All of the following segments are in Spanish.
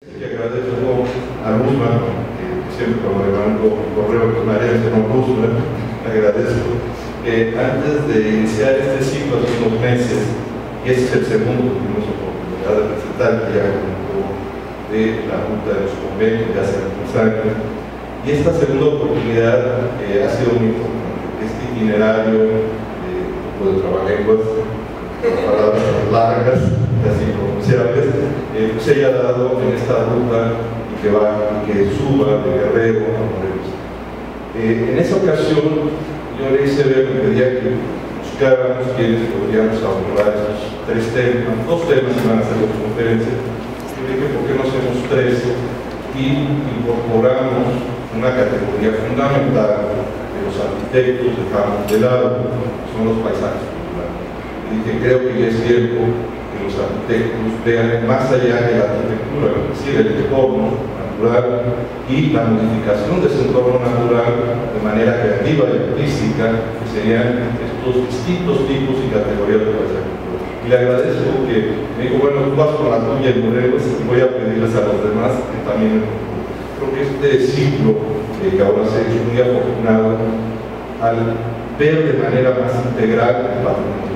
Que agradezco a Luzma, que siempre cuando le mando un correo con María, se llama Luzma, le agradezco. Antes de iniciar este ciclo hace unos meses, y este es el segundo que tuvimos oportunidad de presentar, que ya comentó de la ruta de los conventos de hace algunos años, y esta segunda oportunidad ha sido muy importante. Este itinerario de trabalenguas, palabras largas, casi pronunciables, se haya dado en esta ruta y que suba de Guerrero a Morelos. En esa ocasión yo le hice ver, me pedía que buscáramos quienes podríamos abordar estos tres temas, dos temas que van a ser las conferencias. Yo dije, ¿por qué no hacemos tres? Y incorporamos una categoría fundamental que los arquitectos dejamos de lado, son los paisajes culturales. Y dije, creo que ya es tiempo que los arquitectos vean más allá de la arquitectura, es decir, el entorno natural y la modificación de ese entorno natural de manera creativa y artística, que serían estos distintos tipos y categorías de paisaje cultural. Y le agradezco que me dijo, bueno, tú vas con la tuya en Morelos y voy a pedirles a los demás que también. Creo que este ciclo que ahora se ha hecho muy afortunado al ver de manera más integral el patrimonio.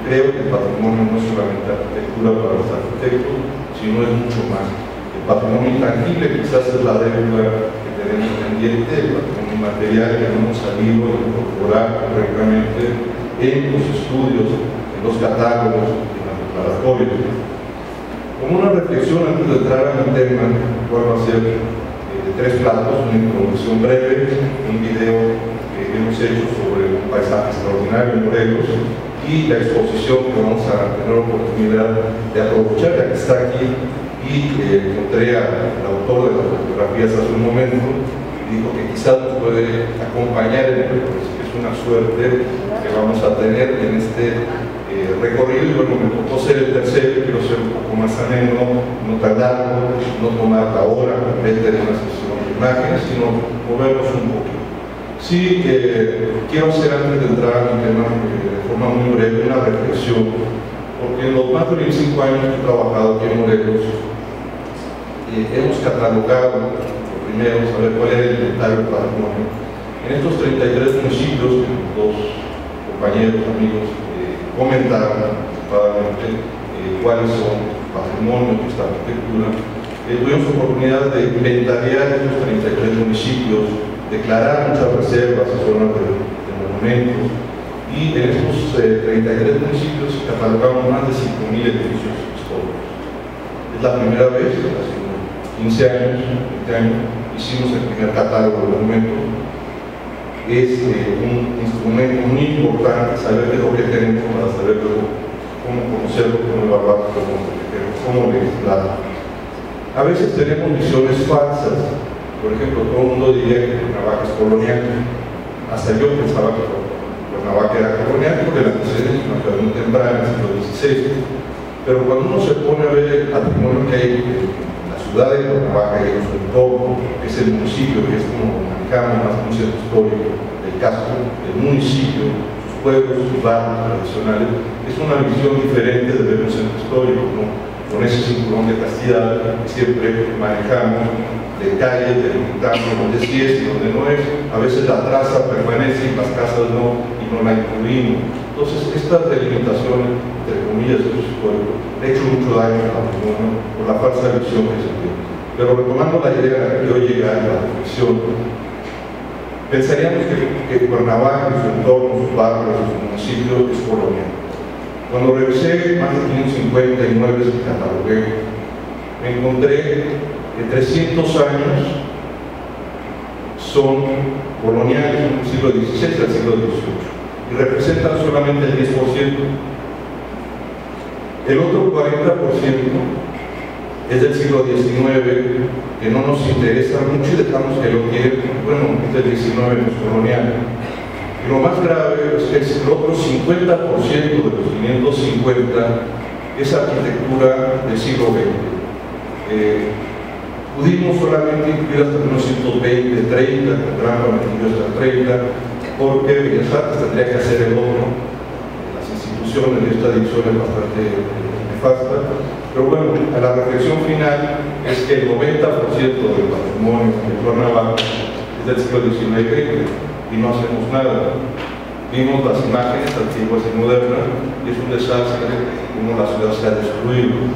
Creo que el patrimonio no es solamente arquitectura para los arquitectos, sino es mucho más. El patrimonio intangible quizás es la deuda que tenemos pendiente, el patrimonio inmaterial que no hemos sabido incorporar correctamente en los estudios, en los catálogos, en las declaratorias. Como una reflexión antes de entrar a mi tema, vuelvo a hacer tres platos, una introducción breve, un video que hemos hecho sobre un paisaje extraordinario en Morelos y la exposición que vamos a tener la oportunidad de aprovechar, ya que está aquí, y encontré al autor de las fotografías hace un momento, y dijo que quizás nos puede acompañar en el recorrido, que es una suerte que vamos a tener en este recorrido. Y bueno, me tocó ser el tercero, quiero ser un poco más ameno, no tardarlo, no tomar la hora completa de una sesión de imágenes, sino movernos un poquito. Sí, quiero hacer antes de entrar a mi tema de forma muy breve una reflexión, porque en los más de 25 años que he trabajado aquí en Morelos, hemos catalogado, lo primero, saber cuál era el inventario del patrimonio. En estos 33 municipios, que dos compañeros, amigos, comentaron anticipadamente cuáles son patrimonio de esta arquitectura, tuvimos oportunidad de inventariar estos 33 municipios, declarar muchas reservas y zonas de monumentos, y en estos 33 municipios catalogamos más de 5.000 edificios históricos. Es la primera vez, hace 15 años, 20 años, hicimos el primer catálogo de monumentos. Es un instrumento muy importante saber qué es lo que tenemos para saber cómo conocerlo, cómo evaluarlo, cómo legislarlo. A veces tenemos visiones falsas. Por ejemplo, todo el mundo diría que Cuernavaca es colonial. Hasta yo pensaba que Cuernavaca era colonial porque la antecedente es una ciudad muy temprana, en el siglo XVI. Pero cuando uno se pone a ver el patrimonio que hay en la ciudad de Cuernavaca y en su entorno, que es el municipio, que es como manejamos más un centro histórico, el casco, el municipio, sus pueblos, sus barrios tradicionales, es una visión diferente de ver un centro histórico, ¿no? Con ese cinturón de castidad que siempre manejamos, de calle, delimitando donde sí es y donde no es. A veces la traza permanece y las casas no, y no la incluimos. Entonces, estas delimitaciones, entre comillas, de los históricos, le han hecho mucho daño al patrimonio por la falsa visión que se tiene. Pero retomando la idea a la que hoy llega a la reflexión, pensaríamos que Cuernavaca, su entorno, sus barrios, sus municipios, es colonial. Cuando revisé más de 559 que catalogué, me encontré que 300 años son coloniales del siglo XVI al siglo XVIII y representan solamente el 10%. El otro 40% es del siglo XIX, que no nos interesa mucho y dejamos que lo quieren, bueno, es del XIX, no es colonial. Y lo más grave es que el otro 50% de los 550 es arquitectura del siglo XX. Pudimos solamente incluir hasta 1920, 30, tendrán hasta 30, porque Bellas Artes tendría que hacer el otro. Las instituciones de esta edición es bastante nefasta. Pero bueno, a la reflexión final es que el 90% del patrimonio de Cuernavaca es del siglo XIX y XX y no hacemos nada. Vimos las imágenes antiguas y modernas y es un desastre como la ciudad se ha destruido.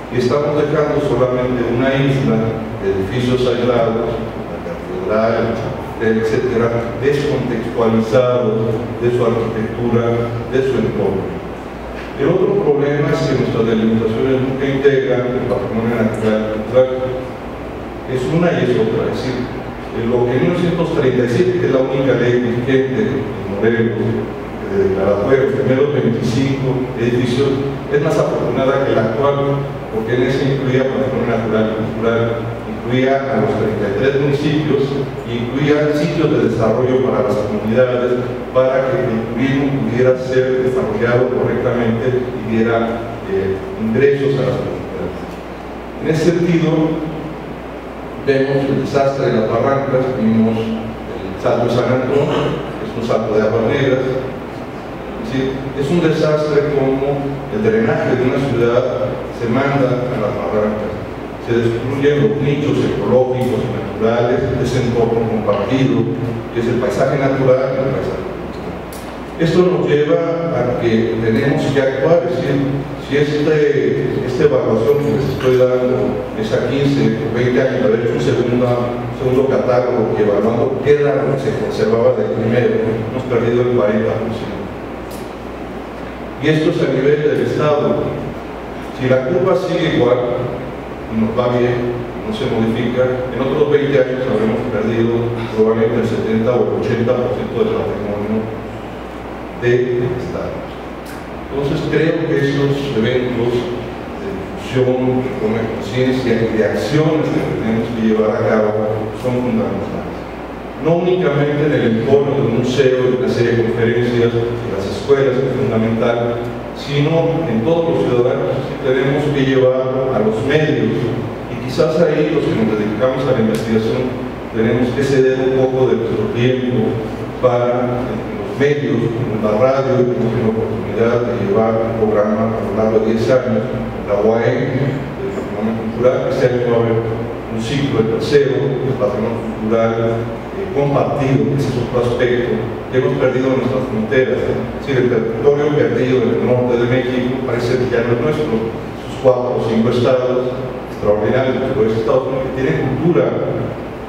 Y estamos dejando solamente una isla de edificios aislados, la catedral, etcétera, descontextualizados de su arquitectura, de su entorno. El otro problema es que nuestras delimitaciones nunca integran el patrimonio natural y cultural. Es una y es otra. Es decir, lo que en 1937, que es la única ley vigente en Morelos, de declaratoria, los primeros 25 edificios, es más afortunada que la actual, porque en ese incluía patrimonio natural y cultural, incluía a los 33 municipios, incluía sitios de desarrollo para las comunidades, para que el turismo pudiera ser desarrollado correctamente y diera ingresos a las comunidades. En ese sentido, vemos el desastre de las barrancas, vimos el salto de San Antonio, es un salto de aguas negras. Es un desastre como el drenaje de una ciudad se manda a las barrancas, se destruyen los nichos ecológicos y naturales, ese entorno compartido, que es el paisaje natural y el paisaje cultural. Esto nos lleva a que tenemos que actuar, es decir, si esta evaluación que les estoy dando es a 15 o 20 años de haber hecho un segundo catálogo y evaluando qué era lo que se conservaba del primero, hemos perdido el 40%. Y esto es a nivel del Estado. Si la curva sigue igual y nos va bien, no se modifica, en otros 20 años habremos perdido probablemente el 70 o el 80% del patrimonio del Estado. Entonces creo que esos eventos de difusión, de toma de conciencia y de acciones que tenemos que llevar a cabo son fundamentales. No únicamente en el entorno del museo y de una serie de conferencias, en las escuelas, que es fundamental, sino en todos los ciudadanos. Tenemos que llevar a los medios, y quizás ahí los que nos dedicamos a la investigación tenemos que ceder un poco de nuestro tiempo para los medios, en la radio, que hemos tenido la oportunidad de llevar un programa a lo largo de 10 años, la UAM, del patrimonio cultural. Este año va a haber un ciclo, el tercero, del patrimonio cultural compartido, ese es otro aspecto, que hemos perdido nuestras fronteras. Es decir, el territorio perdido en el norte de México parece que ya no es nuestro. Sus 4 o 5 estados extraordinarios, los Estados Unidos, que tienen cultura,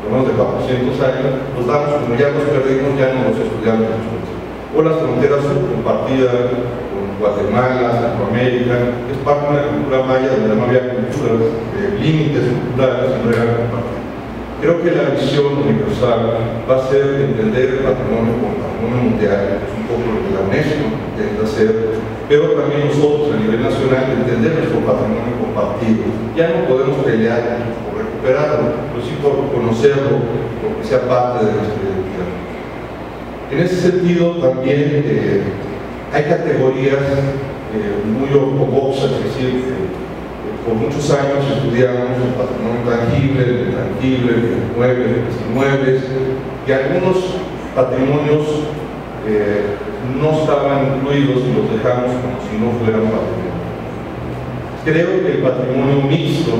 por menos de 400 años, los damos, como ya los perdimos, ya no los estudiamos nosotros. O las fronteras compartidas con Guatemala, Centroamérica, es parte de una cultura maya donde no había culturas, límites culturales, no eran compartidos. Creo que la visión universal va a ser entender el patrimonio como patrimonio mundial, es un poco lo que la UNESCO intenta hacer, pero también nosotros a nivel nacional entender nuestro patrimonio compartido. Ya no podemos pelear por recuperarlo, pero sí por conocerlo, porque sea parte de nuestra identidad. En ese sentido también hay categorías muy ortodoxas, es decir, por muchos años estudiamos el patrimonio tangible, el intangible, el inmueble, los inmuebles, y algunos patrimonios no estaban incluidos y los dejamos como si no fueran patrimonio. Creo que el patrimonio mixto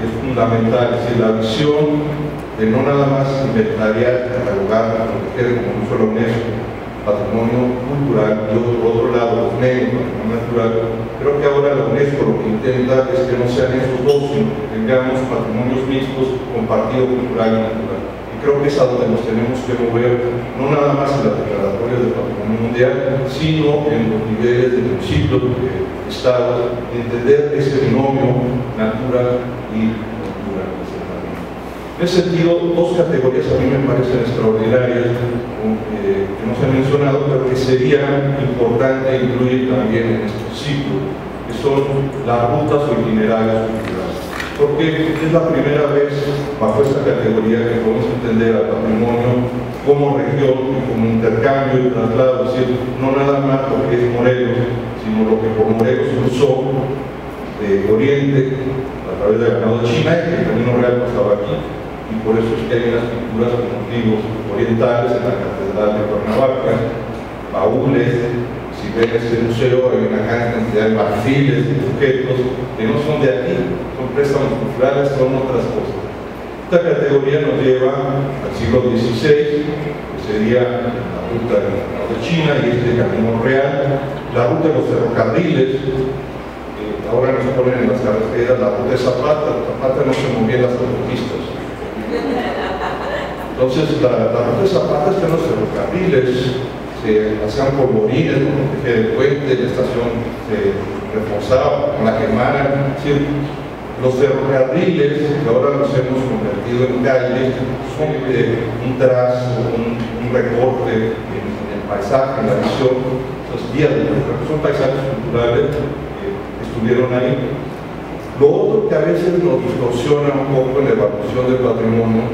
es fundamental, es decir, la visión de no nada más inventariar, catalogar, proteger como uso de la UNESCO, patrimonio cultural, y por otro lado los medios, patrimonio natural. Creo que ahora la UNESCO lo que intenta es que no sean esos dos, sino que tengamos patrimonios mixtos compartido cultural y natural. Y creo que es a donde nos tenemos que mover, no nada más en la declaratoria del patrimonio mundial, sino en los niveles de municipios, de estados, entender ese binomio natural y cultural. En ese sentido, dos categorías a mí me parecen extraordinarias, que no se han mencionado, pero que sería importante incluir también en este ciclo, que son las rutas o itinerarios culturales. Porque es la primera vez bajo esta categoría que podemos entender al patrimonio como región, como intercambio y traslado, es decir, no nada más lo que es Morelos, sino lo que por Morelos cruzó de Oriente a través del ganado de China, y el camino real pasaba aquí. Y por eso es que hay unas pinturas con motivos orientales en la Catedral de Cuernavaca, baúles, si ven este museo, hay una gran cantidad de marfiles, de objetos que no son de aquí, son préstamos culturales, son otras cosas. Esta categoría nos lleva al siglo XVI, que sería la ruta de China y este camino real, la ruta de los ferrocarriles. Ahora nos ponen en las carreteras la ruta de Zapata. Zapata no se movía en las autopistas. Entonces la ruta de Zapata está en los ferrocarriles, se hacían polvorines con proteger el puente, la estación se reforzaba con la quemara. Es decir, los ferrocarriles, que ahora los hemos convertido en calles, son un trazo, un recorte en el paisaje, en la visión. Entonces, son paisajes culturales estuvieron ahí. Lo otro que a veces nos distorsiona un poco en la evaluación del patrimonio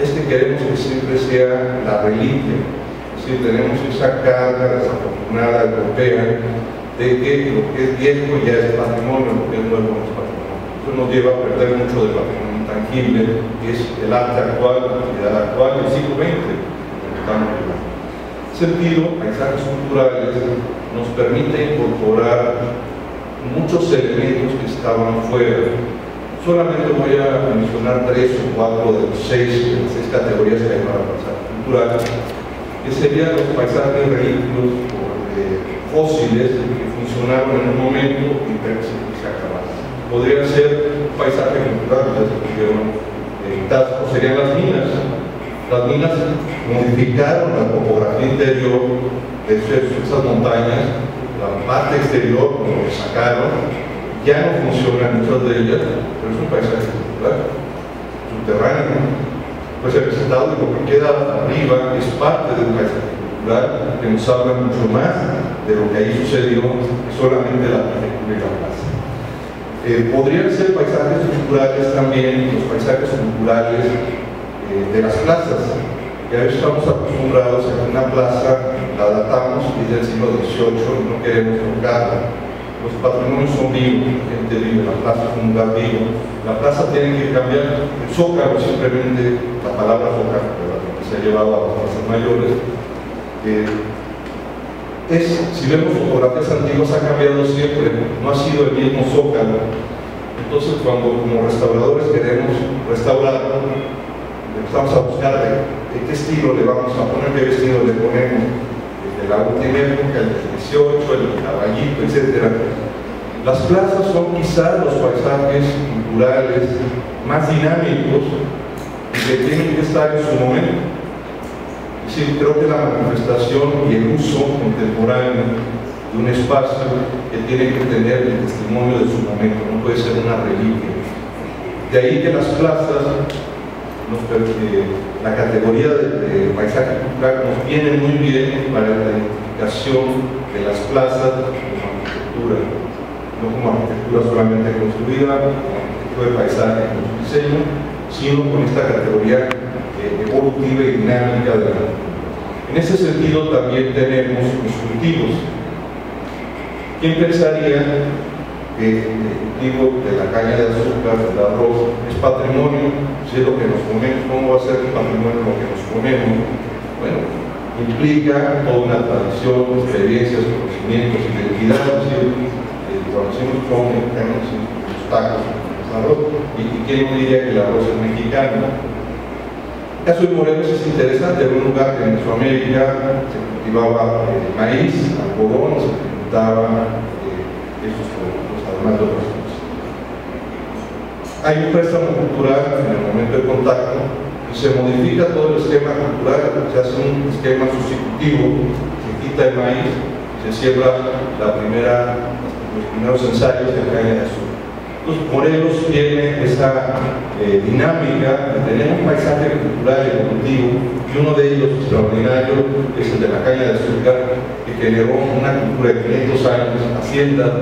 es que queremos que siempre sea la reliquia. Es decir, tenemos esa carga desafortunada europea de que lo que es viejo ya es patrimonio, lo que es nuevo no es patrimonio. Eso nos lleva a perder mucho del patrimonio intangible, que es el arte actual, la actividad actual del siglo XX. En ese sentido, paisajes culturales nos permite incorporar muchos elementos que estaban fuera. Solamente voy a mencionar 3 o 4 de las 6 categorías que hay para paisaje cultural, que serían los paisajes relictos fósiles que funcionaron en un momento y se acabaron. Podrían ser un paisaje cultural, ya se pusieron tascos, serían las minas. Las minas modificaron la topografía interior de esas montañas. La parte exterior, como lo sacaron, ya no funcionan muchas de ellas, pero es un paisaje cultural, subterráneo. Pues el resultado de lo que queda arriba es parte del paisaje cultural, que nos habla mucho más de lo que ahí sucedió que solamente la arquitectura y la plaza. Podrían ser paisajes culturales también, los paisajes culturales de las plazas. Ya estamos acostumbrados a que una plaza la datamos desde el siglo XVIII y no queremos tocarla. Los patrimonios son vivos, la gente vive, la plaza es un lugar vivo. La plaza tiene que cambiar. El zócalo, simplemente la palabra zócalo, que se ha llevado a las plazas mayores. Si vemos fotografías antiguas, ha cambiado siempre, no ha sido el mismo zócalo. Entonces, cuando como restauradores queremos restaurarlo, empezamos a buscar de qué estilo le vamos a poner, qué vestido le ponemos, de la última época, el del 18, el caballito, etc. Las plazas son quizás los paisajes culturales más dinámicos y que tienen que estar en su momento. Es decir, creo que la manifestación y el uso contemporáneo de un espacio que tiene que tener el testimonio de su momento, no puede ser una reliquia. De ahí que las plazas, la categoría de paisaje cultural nos viene muy bien para la identificación de las plazas como arquitectura, no como arquitectura solamente construida, como arquitectura de paisaje con su diseño, sino con esta categoría evolutiva y dinámica de la cultura. En ese sentido también tenemos los cultivos. ¿Quién pensaría que el cultivo de la caña de azúcar, del arroz, es patrimonio? Si es lo que nos comemos, ¿cómo va a ser patrimonio lo que nos comemos? Bueno, implica toda una tradición, experiencias, conocimientos, identidad. Cuando decimos como mexicanos, los tacos, el arroz, y quién no diría que el arroz es mexicano. El caso de Morelos es interesante, era un lugar que en Mesoamérica se cultivaba maíz, algodón, se cultivaba estos productos, además de otras cosas. Hay un préstamo cultural en el momento de contacto y se modifica todo el esquema cultural, se hace un esquema sustitutivo, se quita el maíz, se siembra los primeros ensayos de caña de azúcar. Entonces, Morelos tiene esa dinámica de tener un paisaje cultural evolutivo, y uno de ellos extraordinario es el de la caña de azúcar, que generó una cultura de 500 años, haciendas,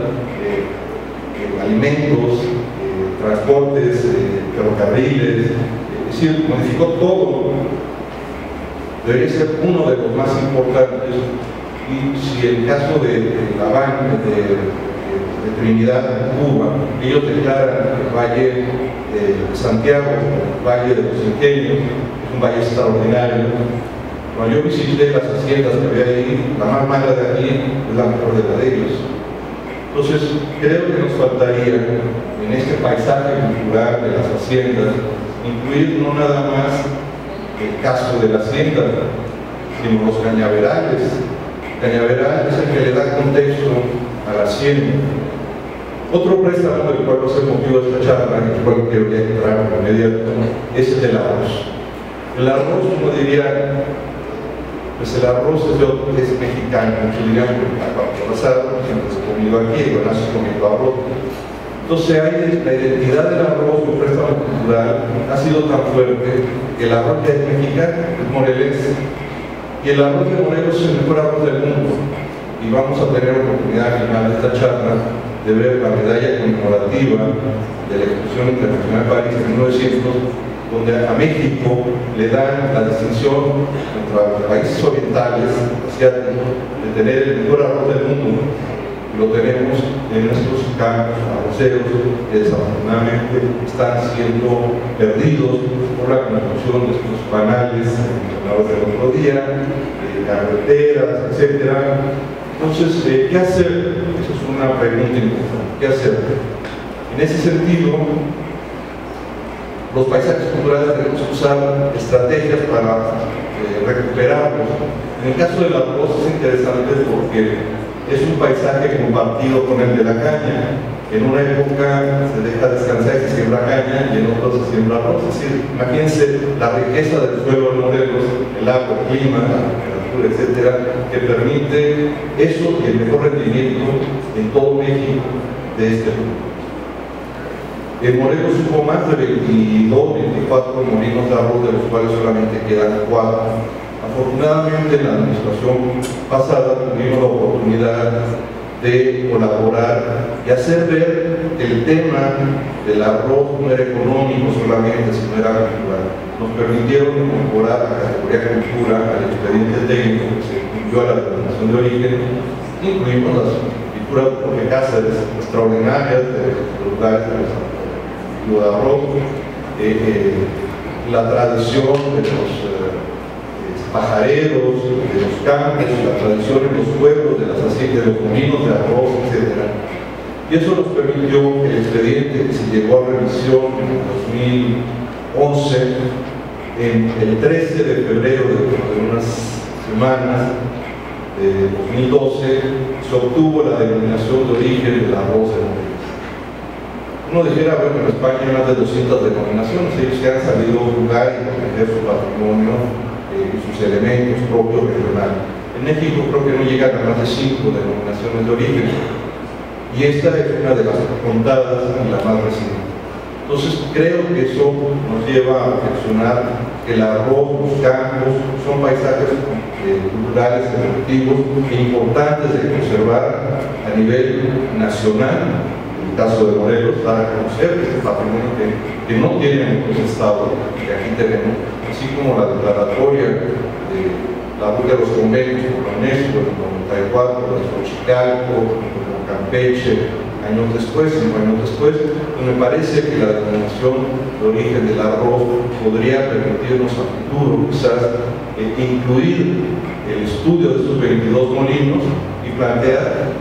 alimentos, transportes, ferrocarriles, es decir, modificó todo. Debería ser uno de los más importantes. Y si el caso de La Habana, de Trinidad, Cuba, ellos declaran el Valle de Santiago, el Valle de los Ingenios, es un valle extraordinario, Cuando yo visité las haciendas que había ahí, la más mala de aquí es la mejor de la de ellos. Entonces, creo que nos faltaría en este paisaje cultural de las haciendas incluir no nada más el caso de la hacienda, sino los cañaverales. Cañaveral es el que le da contexto a la hacienda. Otro préstamo del cual nos hemos motivo esta charla, y el cual quiero entrar de inmediato, es el del arroz. El arroz, uno diría, pues el arroz es mexicano, muchos dirían que pasado, siempre se ha comido aquí, bueno, se ha comido arroz. Entonces la identidad del arroz, el préstamo cultural, ha sido tan fuerte que el arroz ya es mexicano, es morelense. Y el arroz de Morelos es el mejor arroz del mundo. Y vamos a tener oportunidad al final de esta charla de ver la medalla conmemorativa de la Exposición Internacional de París en 1900, donde a México le dan la distinción contra países orientales, asiáticos, de tener el mejor arroz del mundo. Y lo tenemos en nuestros campos arroceros que desafortunadamente están siendo perdidos por la construcción de estos canales mencionados el otro día, carreteras, etc. Entonces, ¿qué hacer? Esa es una pregunta importante. ¿Qué hacer? En ese sentido, los paisajes culturales tenemos que usar estrategias para recuperarlos. En el caso del arroz es interesante porque es un paisaje compartido con el de la caña. En una época se deja descansar y se siembra caña y en otra se siembra arroz. Es decir, imagínense la riqueza del suelo de Morelos, el agua, el clima, la temperatura, etcétera, que permite eso y el mejor rendimiento en todo México de este mundo. En Morelos hubo más de 22, 24 molinos de arroz, de los cuales solamente quedan 4. Afortunadamente, en la administración pasada tuvimos la oportunidad de colaborar y hacer ver que el tema del arroz no era económico solamente, sino era cultural. Nos permitieron incorporar a la categoría cultura al expediente técnico que se incluyó a la denominación de origen. Incluimos las pinturas de Jorge Cáceres extraordinarias de los lugares de arroz, la tradición de los pajareros, de los campos, la tradición en los pueblos, de las haciendas, de los molinos de arroz, etc. Y eso nos permitió el expediente que se llegó a revisión en 2011, el 13 de febrero de unas semanas de 2012, se obtuvo la denominación de origen del arroz de Morelos. Uno dijera, bueno, en España hay más de 200 denominaciones, ellos se han sabido jugar y proteger su patrimonio y sus elementos propios regionales. En México creo que no llegan a más de 5 denominaciones de origen, y esta es una de las contadas y la más reciente. Entonces creo que eso nos lleva a reflexionar que el arroz, los campos, son paisajes culturales, educativos e importantes de conservar a nivel nacional. En el caso de Morelos, dar a conocer este patrimonio que no tienen otros estados, que aquí tenemos, así como la declaratoria de la ruta de los convenios por la UNESCO en el 94, de Xochicalco, de Campeche, años después, 5 años después, pues me parece que la denominación de origen del arroz podría permitirnos a futuro quizás incluir el estudio de estos 22 molinos y plantear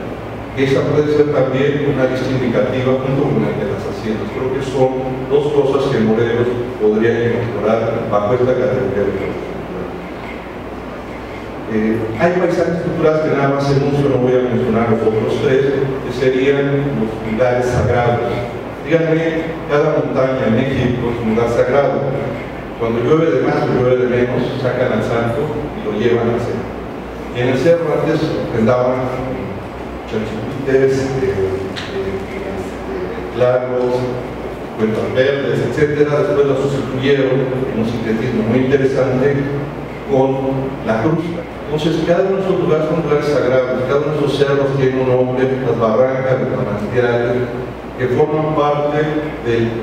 que esa puede ser también una lista indicativa junto con el de las haciendas. Creo que son dos cosas que Morelos podría incorporar bajo esta categoría de hay paisajes culturales que nada más enuncio, no voy a mencionar los otros 3, que serían los lugares sagrados. Díganme, cada montaña en México es un lugar sagrado. Cuando llueve de más o llueve de menos, sacan al santo y lo llevan al cerro. Y en el cerro antes ofrendaban chanchipites, claros, cuentas verdes, etc. Después lo sustituyeron en un sincretismo muy interesante con la cruz. Entonces, cada uno de esos lugares son lugares sagrados, cada uno de esos cerros tiene un nombre, las barrancas, los manantiales, que forman parte de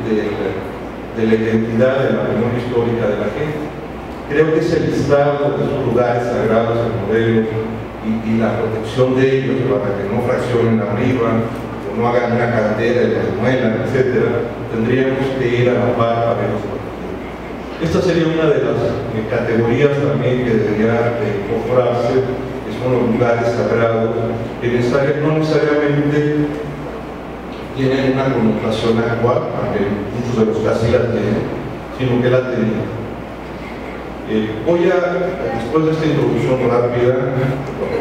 la identidad, de la memoria histórica de la gente. Creo que ese listado de esos lugares sagrados en Morelos y la protección de ellos para que no fraccionen arriba, o no hagan una cantera y las muelan, etc., tendríamos que ir a la par a verlos protegidos. Esta sería una de las categorías también que debería incorporarse, que son los lugares sagrados, que no necesariamente tienen una connotación actual, aunque muchos de los casi la tienen, sino que la tenían. Después de esta introducción rápida,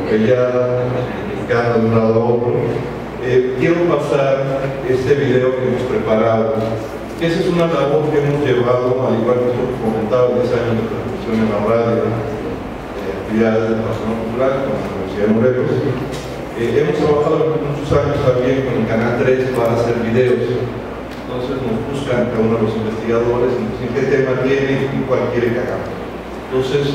que ya explicando de un lado a otro, quiero pasar este video que hemos preparado. Esa es una labor que hemos llevado, al igual que os comentaba, 10 años de transmisión en la radio, actividades de patrimonio cultural con la Universidad de Morelos. Hemos trabajado muchos años también con el Canal 3 para hacer videos. Entonces nos buscan cada uno de los investigadores y nos dicen qué tema tiene y cuál quiere que hagamos. Entonces,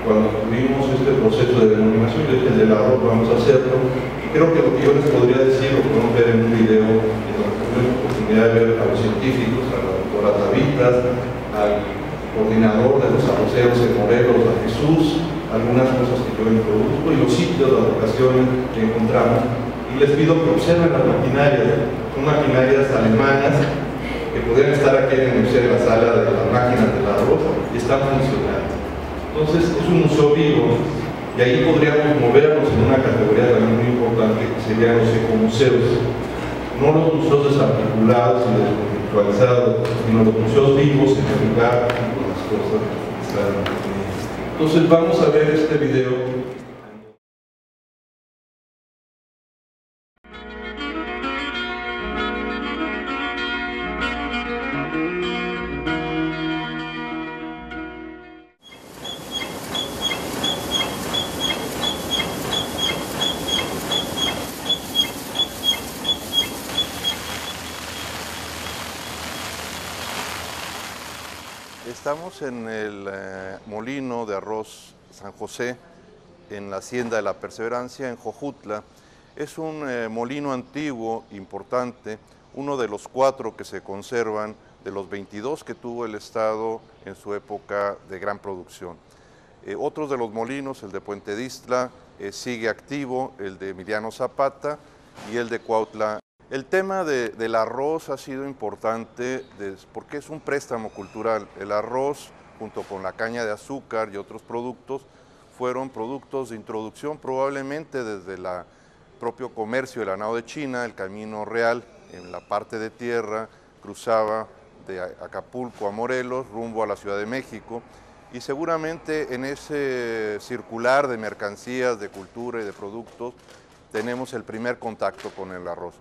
cuando tuvimos este proceso de denominación, yo dije, el de la arroz, vamos a hacerlo. Y creo que lo que yo les podría decir, lo podemos ver en un video, en donde tuvimos la oportunidad de ver a los científicos, a la doctora Tavitas, al coordinador de los arroceros en Morelos, a Jesús, algunas cosas que yo introduzco y los sitios, las locaciones que encontramos. Y les pido que observen las maquinarias. Son maquinarias alemanas que podrían estar aquí en el museo de la sala de las máquinas del arroz y están funcionando. Entonces es un museo vivo y ahí podríamos movernos en una categoría también muy importante que serían los ecomuseos. No los museos desarticulados y desconceptualizados, sino los museos vivos en el lugar con las cosas que están. Entonces vamos a ver este video. Estamos en el molino de arroz San José, en la hacienda de la Perseverancia, en Jojutla. Es un molino antiguo, importante, uno de los 4 que se conservan, de los 22 que tuvo el Estado en su época de gran producción. Otros de los molinos, el de Puente Distla, sigue activo, el de Emiliano Zapata y el de Cuautla. El tema del arroz ha sido importante porque es un préstamo cultural. El arroz, junto con la caña de azúcar y otros productos, fueron productos de introducción probablemente desde el propio comercio del ganado de China. El camino real en la parte de tierra cruzaba de Acapulco a Morelos rumbo a la Ciudad de México, y seguramente en ese circular de mercancías, de cultura y de productos tenemos el primer contacto con el arroz.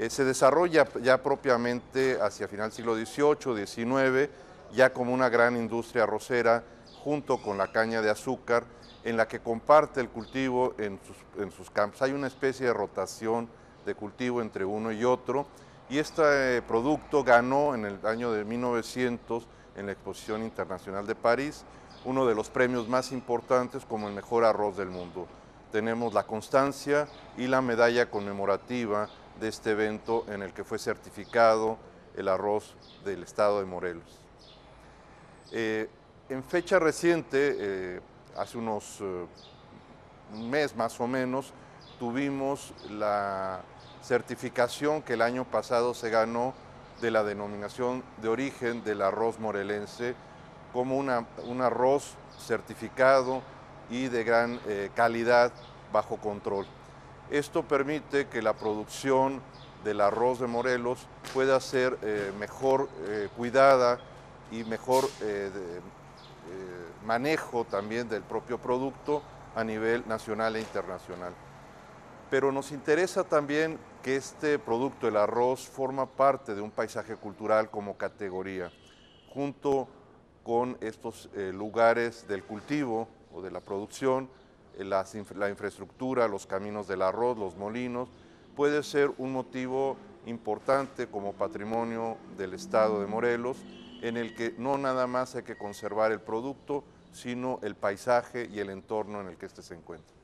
Se desarrolla ya propiamente hacia final siglo XVIII, XIX, ya como una gran industria arrocera junto con la caña de azúcar, en la que comparte el cultivo en sus campos. Hay una especie de rotación de cultivo entre uno y otro, y este producto ganó en el año de 1900 en la Exposición Internacional de París uno de los premios más importantes como el mejor arroz del mundo. Tenemos la constancia y la medalla conmemorativa de este evento en el que fue certificado el arroz del estado de Morelos. En fecha reciente, hace un mes más o menos, tuvimos la certificación que el año pasado se ganó de la denominación de origen del arroz morelense como un arroz certificado y de gran calidad bajo control. Esto permite que la producción del arroz de Morelos pueda ser mejor cuidada y mejor manejo también del propio producto a nivel nacional e internacional. Pero nos interesa también que este producto, el arroz, forma parte de un paisaje cultural como categoría, junto con estos lugares del cultivo o de la producción, la infraestructura, los caminos del arroz, los molinos, puede ser un motivo importante como patrimonio del estado de Morelos, en el que no nada más hay que conservar el producto, sino el paisaje y el entorno en el que éste se encuentra.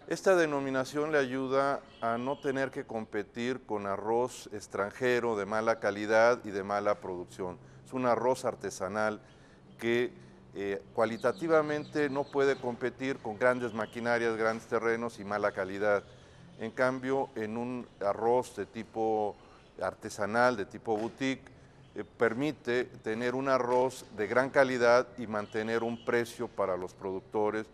Esta denominación le ayuda a no tener que competir con arroz extranjero de mala calidad y de mala producción. Es un arroz artesanal que cualitativamente no puede competir con grandes maquinarias, grandes terrenos y mala calidad. En cambio, en un arroz de tipo artesanal, de tipo boutique, permite tener un arroz de gran calidad y mantener un precio para los productores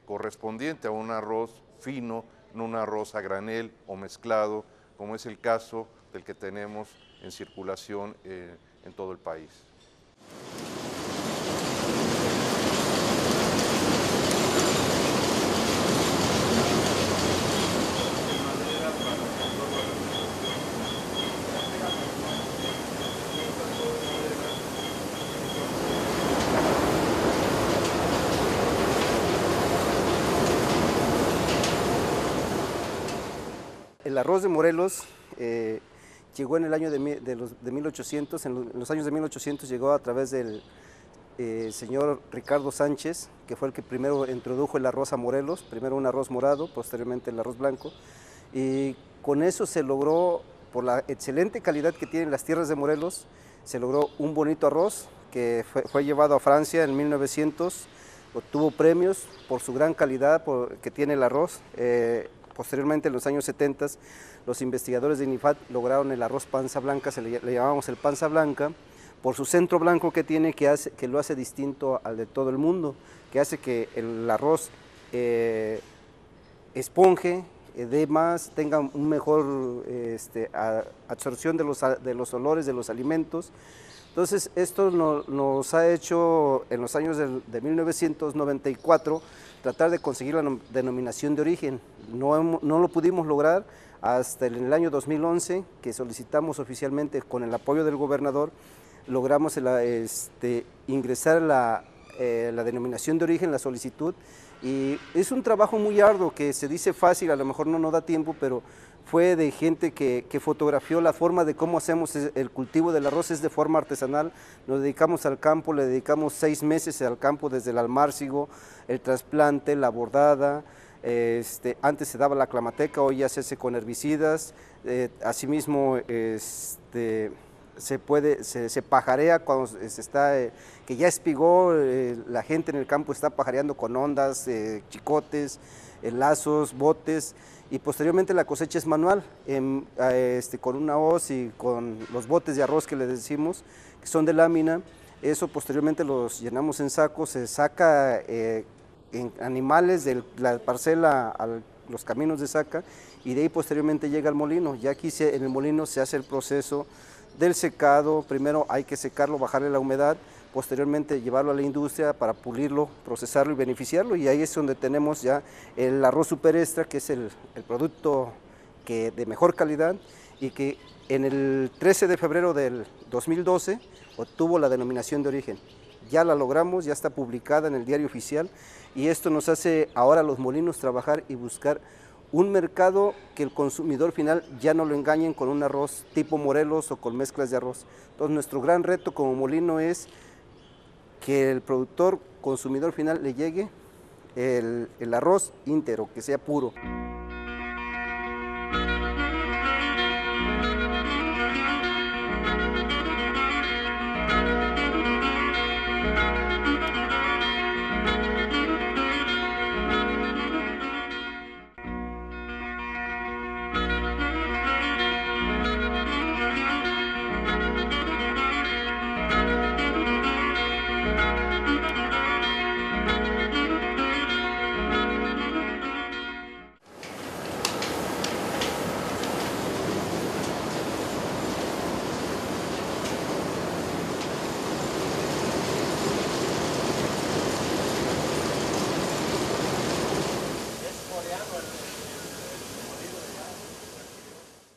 correspondiente a un arroz fino, no un arroz a granel o mezclado, como es el caso del que tenemos en circulación en todo el país. El arroz de Morelos llegó en el año de 1800, en los años de 1800 llegó a través del señor Ricardo Sánchez, que fue el que primero introdujo el arroz a Morelos, primero un arroz morado, posteriormente el arroz blanco, y con eso se logró, por la excelente calidad que tienen las tierras de Morelos, se logró un bonito arroz que fue llevado a Francia en 1900, obtuvo premios por su gran calidad que tiene el arroz. Posteriormente, en los años 70, los investigadores de INIFAD lograron el arroz panza blanca, le llamamos el panza blanca, por su centro blanco que tiene, que lo hace distinto al de todo el mundo, que hace que el arroz esponje, dé más, tenga un mejor absorción de los olores de los alimentos. Entonces, esto nos ha hecho, en los años de 1994, tratar de conseguir la denominación de origen. No lo pudimos lograr hasta el año 2011, que solicitamos oficialmente con el apoyo del gobernador, logramos ingresar la denominación de origen, la solicitud, y es un trabajo muy arduo que se dice fácil, a lo mejor no nos da tiempo, pero fue de gente que fotografió la forma de cómo hacemos el cultivo del arroz, es de forma artesanal. Nos dedicamos al campo, le dedicamos 6 meses al campo, desde el almárcigo, el trasplante, la bordada. Antes se daba la clamateca, hoy ya se hace con herbicidas. Asimismo, se pajarea cuando que ya espigó, la gente en el campo está pajareando con ondas, chicotes, lazos, botes, y posteriormente la cosecha es manual, con una hoz y con los botes de arroz que le decimos, que son de lámina. Eso posteriormente los llenamos en sacos, se saca en animales de la parcela a los caminos de saca, y de ahí posteriormente llega al molino. Ya aquí en el molino se hace el proceso del secado. Primero hay que secarlo, bajarle la humedad, posteriormente llevarlo a la industria para pulirlo, procesarlo y beneficiarlo, y ahí es donde tenemos ya el arroz super extra, que es el producto de mejor calidad, y que en el 13 de febrero del 2012 obtuvo la denominación de origen. Ya la logramos, ya está publicada en el diario oficial, y esto nos hace ahora a los molinos trabajar y buscar un mercado que el consumidor final ya no lo engañen con un arroz tipo Morelos o con mezclas de arroz. Entonces, nuestro gran reto como molino es que el productor consumidor final le llegue el arroz íntegro, que sea puro.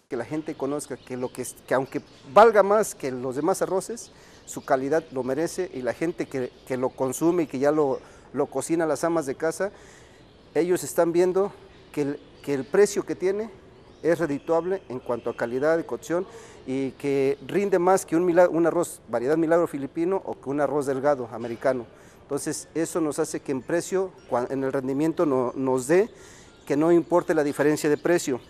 Que la gente conozca que aunque valga más que los demás arroces, su calidad lo merece, y la gente que lo consume y que ya lo cocina, las amas de casa, ellos están viendo que el precio que tiene es redituable en cuanto a calidad de cocción, y que rinde más que un arroz variedad Milagro filipino o que un arroz delgado americano. Entonces eso nos hace que en precio, en el rendimiento nos dé, que no importe la diferencia de precio.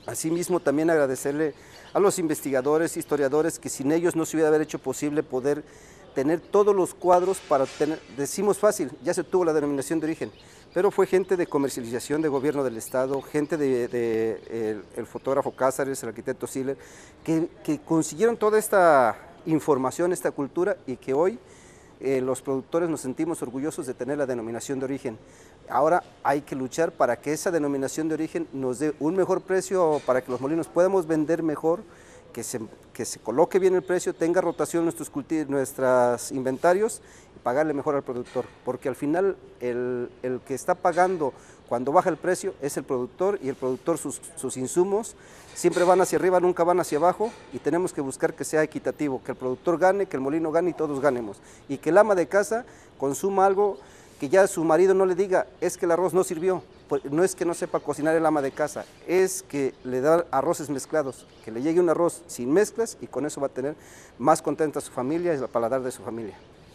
Asimismo, también agradecerle a los investigadores, historiadores, que sin ellos no se hubiera hecho posible poder tener todos los cuadros para tener, decimos fácil, ya se tuvo la denominación de origen, pero fue gente de comercialización de gobierno del estado, gente el fotógrafo Cázares, el arquitecto Siller, que consiguieron toda esta información, esta cultura, y que hoy los productores nos sentimos orgullosos de tener la denominación de origen. Ahora hay que luchar para que esa denominación de origen nos dé un mejor precio, para que los molinos podamos vender mejor, que se coloque bien el precio, tenga rotación nuestros inventarios y pagarle mejor al productor, porque al final el que está pagando cuando baja el precio es el productor, y el productor sus insumos siempre van hacia arriba, nunca van hacia abajo, y tenemos que buscar que sea equitativo, que el productor gane, que el molino gane y todos ganemos, y que el ama de casa consuma algo que ya su marido no le diga, es que el arroz no sirvió. Pues no es que no sepa cocinar el ama de casa, es que le da arroces mezclados, que le llegue un arroz sin mezclas, y con eso va a tener más contenta a su familia y el paladar de su familia.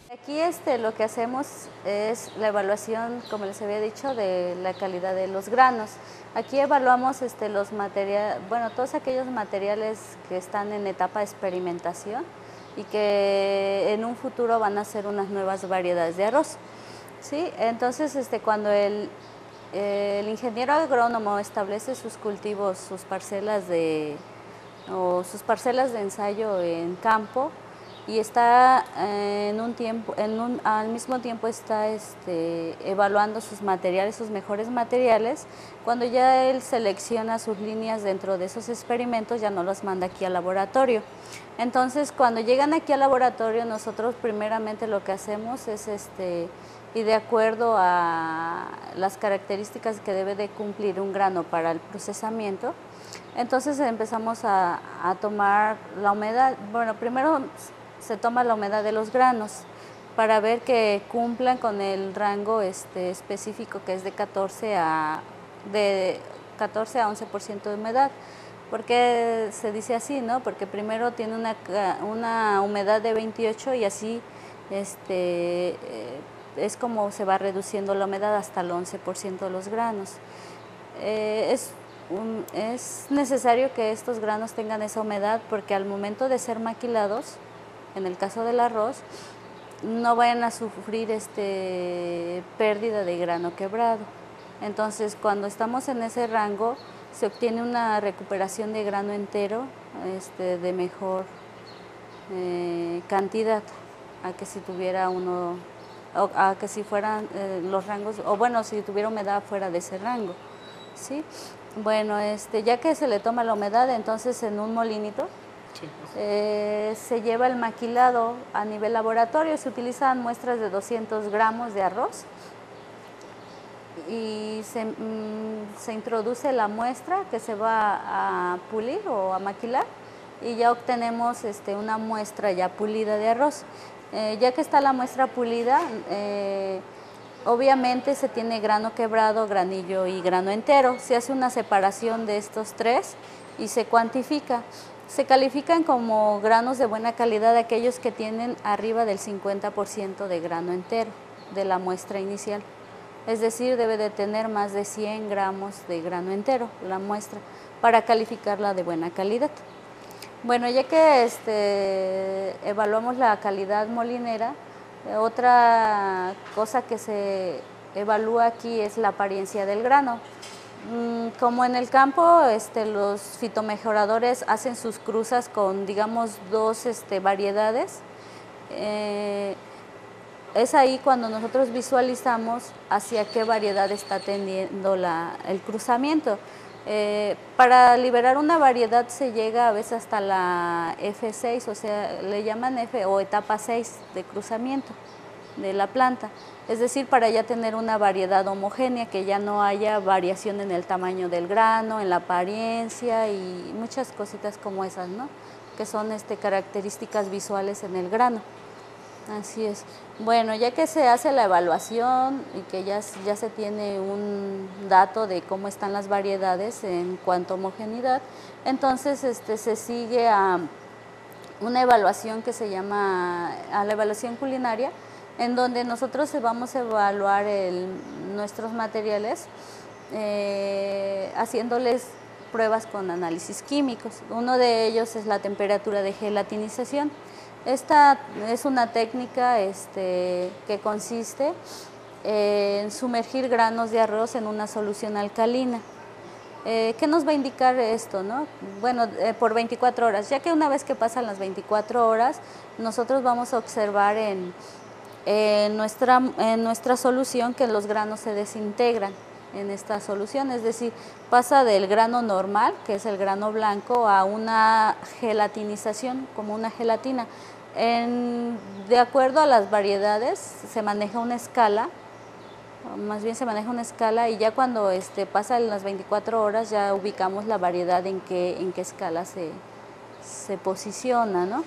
Aquí lo que hacemos es la evaluación, como les había dicho, de la calidad de los granos. Aquí evaluamos los materiales, bueno, todos aquellos materiales que están en etapa de experimentación y que en un futuro van a ser unas nuevas variedades de arroz. ¿Sí? Entonces, cuando el ingeniero agrónomo establece sus cultivos, sus parcelas de ensayo en campo, y está al mismo tiempo está evaluando sus materiales, sus mejores materiales, cuando ya él selecciona sus líneas dentro de esos experimentos, ya no los manda aquí al laboratorio. Entonces, cuando llegan aquí al laboratorio, nosotros primeramente lo que hacemos es y de acuerdo a las características que debe de cumplir un grano para el procesamiento, entonces empezamos a tomar la humedad. Bueno, primero se toma la humedad de los granos para ver que cumplan con el rango específico, que es de 14 a 11% de humedad. ¿Por qué se dice así, no? Porque primero tiene una humedad de 28 y así es como se va reduciendo la humedad hasta el 11% de los granos. Es necesario que estos granos tengan esa humedad, porque al momento de ser maquilados, en el caso del arroz, no vayan a sufrir pérdida de grano quebrado. Entonces, cuando estamos en ese rango, se obtiene una recuperación de grano entero de mejor cantidad a que si tuviera a que si fueran los rangos, o bueno, si tuviera humedad fuera de ese rango, ¿sí? Bueno, ya que se le toma la humedad, entonces en un molinito se lleva el maquilado a nivel laboratorio. Se utilizan muestras de 200 gramos de arroz y se introduce la muestra que se va a pulir o a maquilar, y ya obtenemos una muestra ya pulida de arroz. Ya que está la muestra pulida, obviamente se tiene grano quebrado, granillo y grano entero. Se hace una separación de estos tres y se cuantifica. Se califican como granos de buena calidad aquellos que tienen arriba del 50% de grano entero de la muestra inicial. Es decir, debe de tener más de 100 gramos de grano entero la muestra para calificarla de buena calidad. Bueno, ya que evaluamos la calidad molinera, otra cosa que se evalúa aquí es la apariencia del grano. Como en el campo, los fitomejoradores hacen sus cruzas con, digamos, dos variedades, es ahí cuando nosotros visualizamos hacia qué variedad está tendiendo el cruzamiento. Para liberar una variedad se llega a veces hasta la F6, o sea, le llaman F o etapa 6 de cruzamiento de la planta. Es decir, para ya tener una variedad homogénea, que ya no haya variación en el tamaño del grano, en la apariencia y muchas cositas como esas, ¿no? Que son características visuales en el grano. Así es. Bueno, ya que se hace la evaluación y que ya se tiene un dato de cómo están las variedades en cuanto a homogeneidad, entonces se sigue a una evaluación que se llama la evaluación culinaria, en donde nosotros vamos a evaluar nuestros materiales haciéndoles pruebas con análisis químicos. Uno de ellos es la temperatura de gelatinización. Esta es una técnica que consiste en sumergir granos de arroz en una solución alcalina. ¿Qué nos va a indicar esto, no? Bueno, por 24 horas, ya que una vez que pasan las 24 horas, nosotros vamos a observar en nuestra solución que los granos se desintegran en esta solución, es decir, pasa del grano normal, que es el grano blanco, a una gelatinización, como una gelatina. De acuerdo a las variedades, se maneja una escala, más bien se maneja una escala, y ya cuando pasan las 24 horas ya ubicamos la variedad en qué escala se posiciona, ¿no?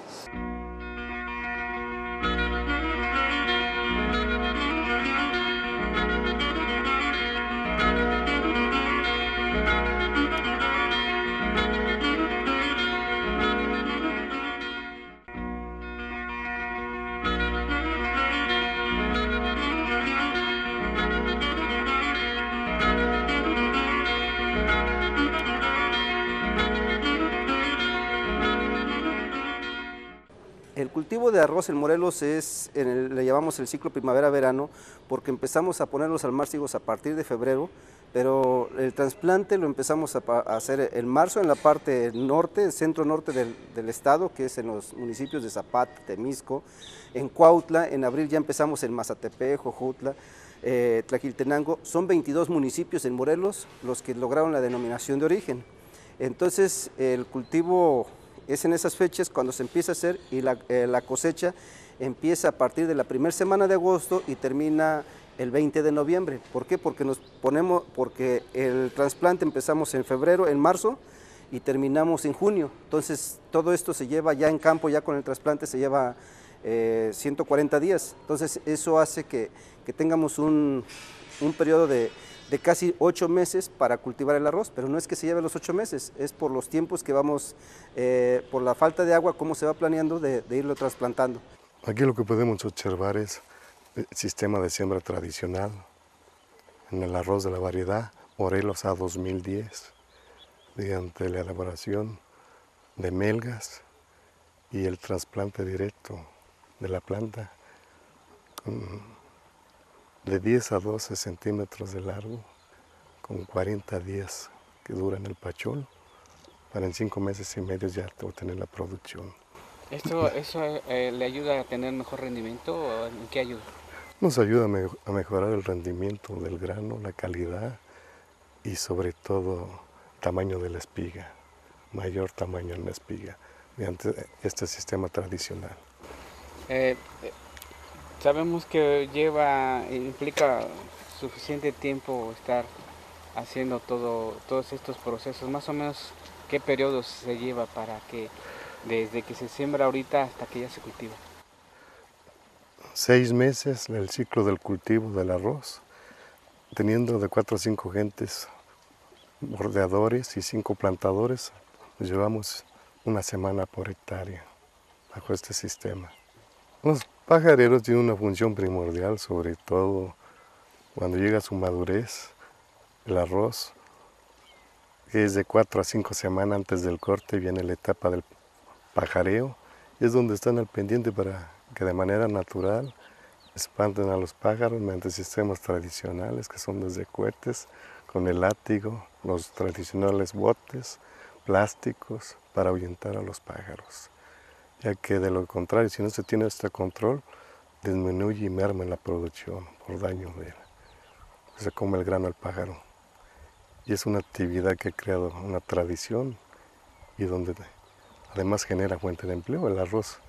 El cultivo de arroz en Morelos le llamamos el ciclo primavera-verano, porque empezamos a poner los almácigos a partir de febrero, pero el trasplante lo empezamos a hacer en marzo en la parte norte, el centro norte del estado, que es en los municipios de Zapata, Temisco, en Cuautla. En abril ya empezamos en Mazatepec, Jojutla, Tlaquiltenango. Son 22 municipios en Morelos los que lograron la denominación de origen. Entonces el cultivo es en esas fechas cuando se empieza a hacer, y la cosecha empieza a partir de la primera semana de agosto y termina el 20 de noviembre. ¿Por qué? Porque el trasplante empezamos en febrero, en marzo, y terminamos en junio. Entonces todo esto se lleva ya en campo, ya con el trasplante se lleva 140 días. Entonces eso hace que tengamos un periodo de casi 8 meses para cultivar el arroz, pero no es que se lleve los 8 meses, es por los tiempos que vamos, por la falta de agua, cómo se va planeando de irlo trasplantando. Aquí lo que podemos observar es el sistema de siembra tradicional en el arroz de la variedad Morelos A2010, mediante la elaboración de melgas y el trasplante directo de la planta, de 10 a 12 centímetros de largo, con 40 días que dura en el pachol, para en 5 meses y medio ya obtener la producción. ¿Eso le ayuda a tener mejor rendimiento o en qué ayuda? Nos ayuda a mejorar el rendimiento del grano, la calidad y sobre todo el tamaño de la espiga, mayor tamaño en la espiga, mediante este sistema tradicional. Sabemos que implica suficiente tiempo estar haciendo todos estos procesos. Más o menos, ¿qué periodos se lleva para que, desde que se siembra ahorita hasta que ya se cultiva? 6 meses el ciclo del cultivo del arroz, teniendo de 4 a 5 gentes bordeadores y 5 plantadores. Nos llevamos 1 semana por hectárea bajo este sistema. Los pajareros tienen una función primordial, sobre todo cuando llega a su madurez. El arroz, que es de 4 a 5 semanas antes del corte, viene la etapa del pajareo, y es donde están al pendiente para que de manera natural espanten a los pájaros mediante sistemas tradicionales, que son desde cohetes, con el látigo, los tradicionales botes, plásticos, para ahuyentar a los pájaros. Ya que de lo contrario, si no se tiene este control, disminuye y merma en la producción por daño se come el grano al pájaro. Y es una actividad que ha creado una tradición y donde además genera fuente de empleo. El arroz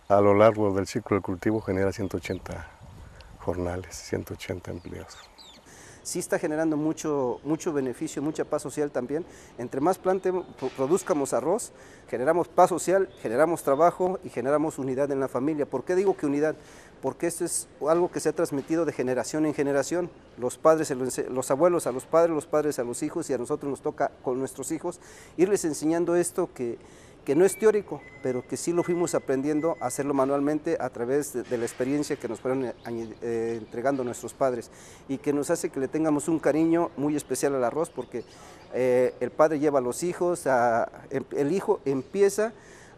a lo largo del ciclo del cultivo genera 180 jornales, 180 empleos. Sí está generando mucho beneficio, mucha paz social también. Entre más produzcamos arroz, generamos paz social, generamos trabajo y generamos unidad en la familia. ¿Por qué digo que unidad? Porque esto es algo que se ha transmitido de generación en generación. Los abuelos a los padres a los hijos, y a nosotros nos toca con nuestros hijos irles enseñando esto que no es teórico, pero que sí lo fuimos aprendiendo a hacerlo manualmente a través de la experiencia que nos fueron entregando nuestros padres, y que nos hace que le tengamos un cariño muy especial al arroz, porque el padre lleva a los hijos, el hijo empieza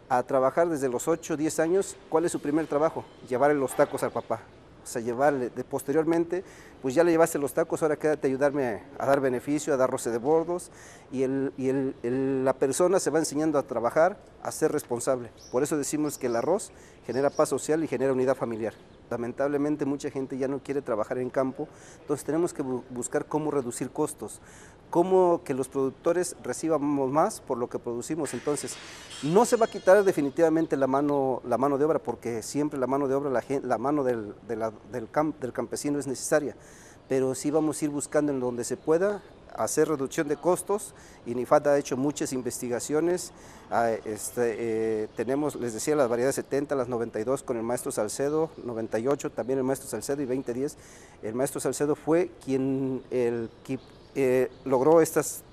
a trabajar desde los 8 o 10 años. ¿Cuál es su primer trabajo? Llevarle los tacos al papá. o sea, llevarle, posteriormente, pues ya le llevaste los tacos, ahora quédate a ayudarme a dar beneficio, a dar roce de bordos, y la persona se va enseñando a trabajar, a ser responsable. Por eso decimos que el arroz genera paz social y genera unidad familiar. Lamentablemente mucha gente ya no quiere trabajar en campo, entonces tenemos que buscar cómo reducir costos, cómo que los productores recibamos más por lo que producimos. Entonces no se va a quitar definitivamente la mano de obra, porque siempre la mano de obra, la mano del campesino es necesaria, pero sí vamos a ir buscando en donde se pueda hacer reducción de costos. Y NIFAD ha hecho muchas investigaciones, tenemos, les decía, las variedades 70, las 92 con el maestro Salcedo, 98 también el maestro Salcedo y 2010. El maestro Salcedo fue quien logró estas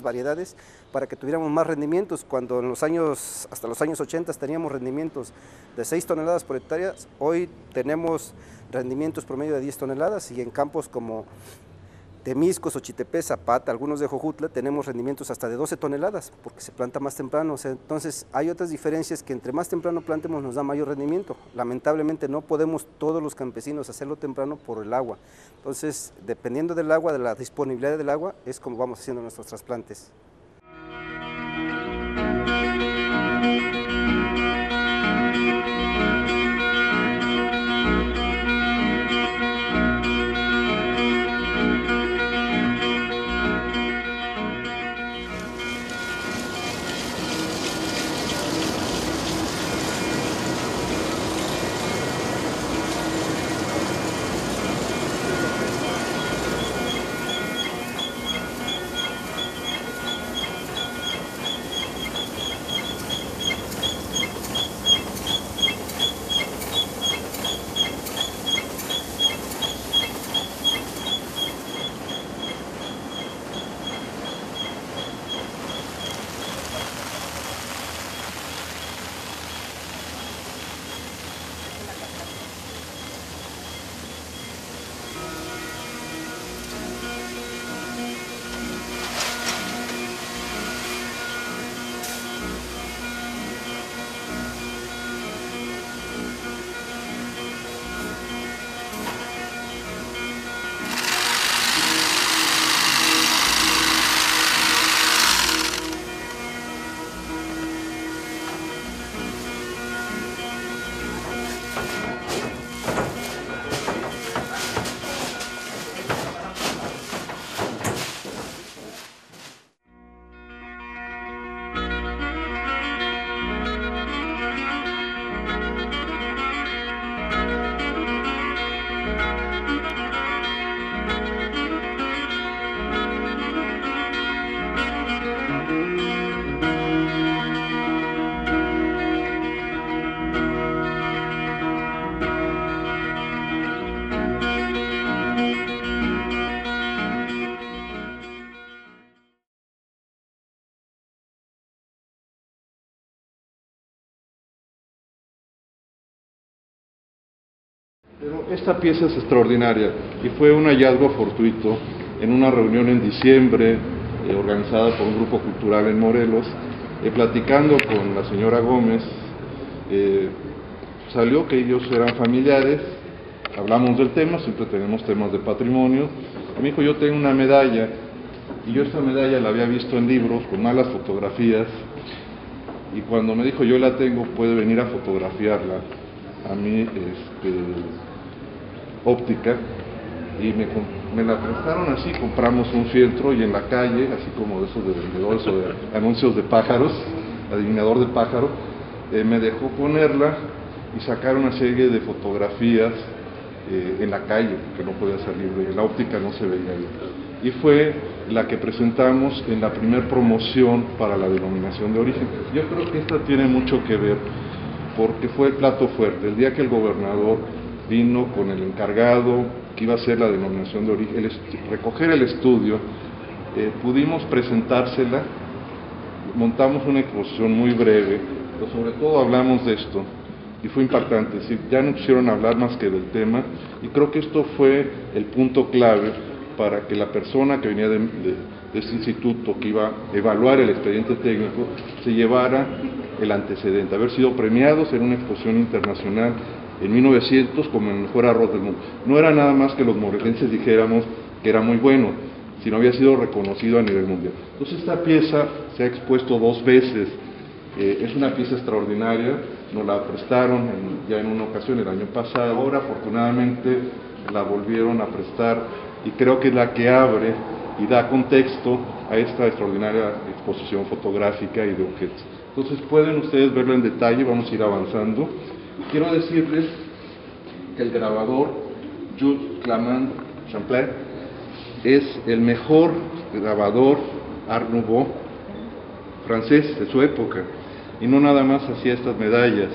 variedades para que tuviéramos más rendimientos. Cuando hasta los años 80 teníamos rendimientos de 6 toneladas por hectárea, hoy tenemos rendimientos promedio de 10 toneladas, y en campos como Temisco, Xochitepec, Zapata, algunos de Jojutla, tenemos rendimientos hasta de 12 toneladas, porque se planta más temprano. O sea, entonces hay otras diferencias que entre más temprano plantemos nos da mayor rendimiento. Lamentablemente no podemos todos los campesinos hacerlo temprano por el agua. Entonces, dependiendo del agua, de la disponibilidad del agua, es como vamos haciendo nuestros trasplantes. Pero esta pieza es extraordinaria y fue un hallazgo fortuito en una reunión en diciembre organizada por un grupo cultural en Morelos. Platicando con la señora Gómez, salió que ellos eran familiares, hablamos del tema, siempre tenemos temas de patrimonio, y me dijo: yo tengo una medalla, y yo esta medalla la había visto en libros con malas fotografías, y cuando me dijo: yo la tengo, puede venir a fotografiarla a mi óptica, y me la prestaron así. Compramos un fieltro y en la calle, así como de esos de vendedores o de anuncios de pájaros, adivinador de pájaro, me dejó ponerla y sacar una serie de fotografías en la calle, porque no podía salir, en la óptica no se veía bien. Y fue la que presentamos en la primer promoción para la denominación de origen. Yo creo que esta tiene mucho que ver, porque fue el plato fuerte. El día que el gobernador vino con el encargado que iba a hacer la denominación de origen, recoger el estudio, pudimos presentársela, montamos una exposición muy breve, pero sobre todo hablamos de esto, y fue impactante. Es decir, ya no quisieron hablar más que del tema, y creo que esto fue el punto clave para que la persona que venía de este instituto, que iba a evaluar el expediente técnico, se llevara el antecedente, haber sido premiados en una exposición internacional en 1900 como el mejor arroz del mundo. No era nada más que los morelenses dijéramos que era muy bueno, sino había sido reconocido a nivel mundial. Entonces esta pieza se ha expuesto 2 veces, es una pieza extraordinaria, nos la prestaron ya en una ocasión el año pasado, ahora afortunadamente la volvieron a prestar y creo que es la que abre y da contexto a esta extraordinaria exposición fotográfica y de objetos. Entonces pueden ustedes verlo en detalle, vamos a ir avanzando. Quiero decirles que el grabador Jules Clement Champlain es el mejor grabador Art Nouveau francés de su época, y no nada más hacía estas medallas,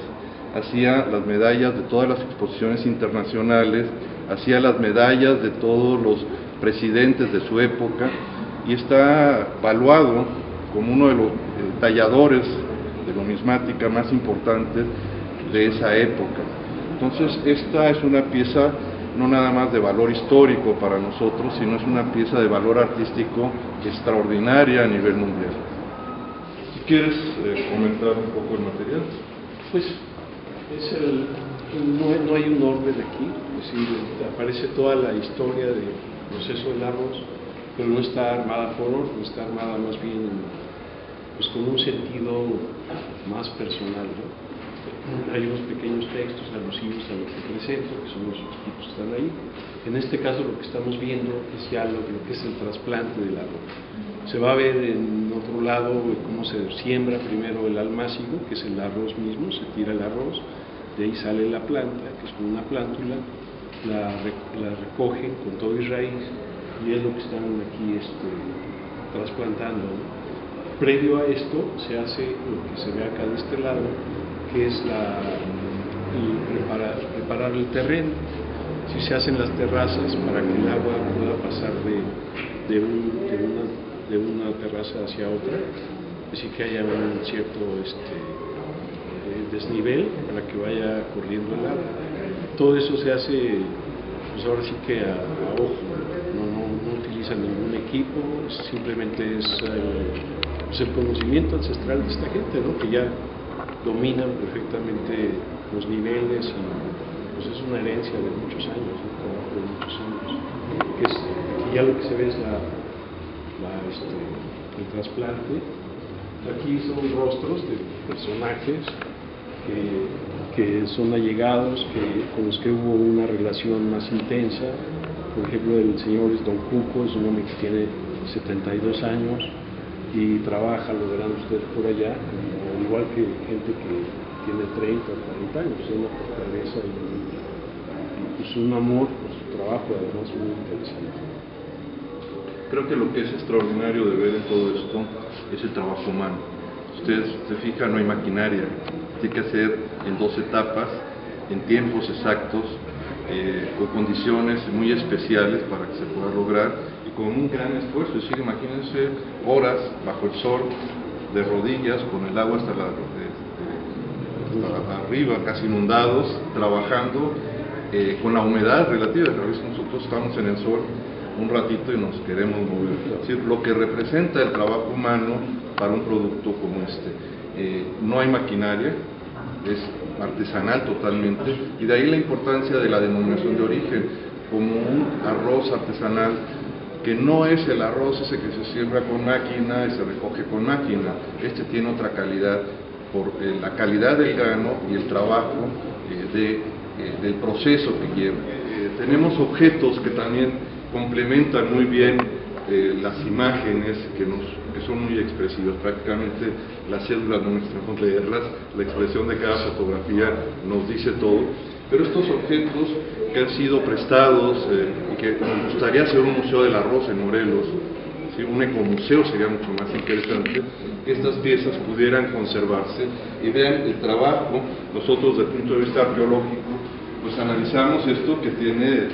hacía las medallas de todas las exposiciones internacionales, hacía las medallas de todos los presidentes de su época, y está valuado como uno de los talladores de numismática más importantes de esa época. Entonces esta es una pieza no nada más de valor histórico para nosotros, sino es una pieza de valor artístico extraordinaria a nivel mundial. Si quieres comentar un poco el material. Pues no hay un orden aquí, es decir, aparece toda la historia del proceso del arroz, pero no está armada por orden, está armada más bien pues con un sentido más personal, ¿no? Hay unos pequeños textos alusivos a lo que presento, que son los equipos que están ahí. En este caso lo que estamos viendo es ya lo que es el trasplante del arroz. Se va a ver en otro lado cómo se siembra primero el almácigo, que es el arroz mismo, se tira el arroz, de ahí sale la planta, que es como una plántula, la recogen con todo y raíz, y es lo que están aquí trasplantando, ¿no? Previo a esto se hace lo que se ve acá de este lado, que es preparar el terreno. Si se hacen las terrazas para que el agua pueda pasar de una terraza hacia otra, así que haya un cierto desnivel para que vaya corriendo el agua. Todo eso se hace, pues ahora sí que a ojo, no utilizan ningún equipo, simplemente es el conocimiento ancestral de esta gente, ¿no? Que ya dominan perfectamente los niveles y pues es una herencia de muchos años, un trabajo de muchos años. Aquí ya lo que se ve es el trasplante. Aquí son rostros de personajes que son allegados, con los que hubo una relación más intensa. Por ejemplo, el señor Don Cuco es un hombre que tiene 72 años y trabaja, lo verán ustedes por allá, al igual que gente que tiene 30 o 40 años, es una fortaleza y pues un amor por su trabajo, además muy interesante. Creo que lo que es extraordinario de ver en todo esto es el trabajo humano. Ustedes se fijan, no hay maquinaria, tiene que hacer en 2 etapas, en tiempos exactos, con condiciones muy especiales para que se pueda lograr y con un gran esfuerzo. Es decir, imagínense horas bajo el sol, de rodillas, con el agua hasta arriba, casi inundados, trabajando con la humedad relativa. A veces nosotros estamos en el sol un ratito y nos queremos mover. Es decir, lo que representa el trabajo humano para un producto como este. No hay maquinaria, es artesanal totalmente, y de ahí la importancia de la denominación de origen, como un arroz artesanal que no es el arroz ese que se siembra con máquina y se recoge con máquina. Este tiene otra calidad por la calidad del grano y el trabajo del proceso que lleva. Tenemos objetos que también complementan muy bien las imágenes que son muy expresivas. Prácticamente las cédulas no necesitamos leerlas, la expresión de cada fotografía nos dice todo. Pero estos objetos que han sido prestados y que nos gustaría hacer un museo del arroz en Morelos, ¿sí? Un ecomuseo sería mucho más interesante, que estas piezas pudieran conservarse y vean el trabajo. Nosotros desde el punto de vista arqueológico pues analizamos esto que tiene,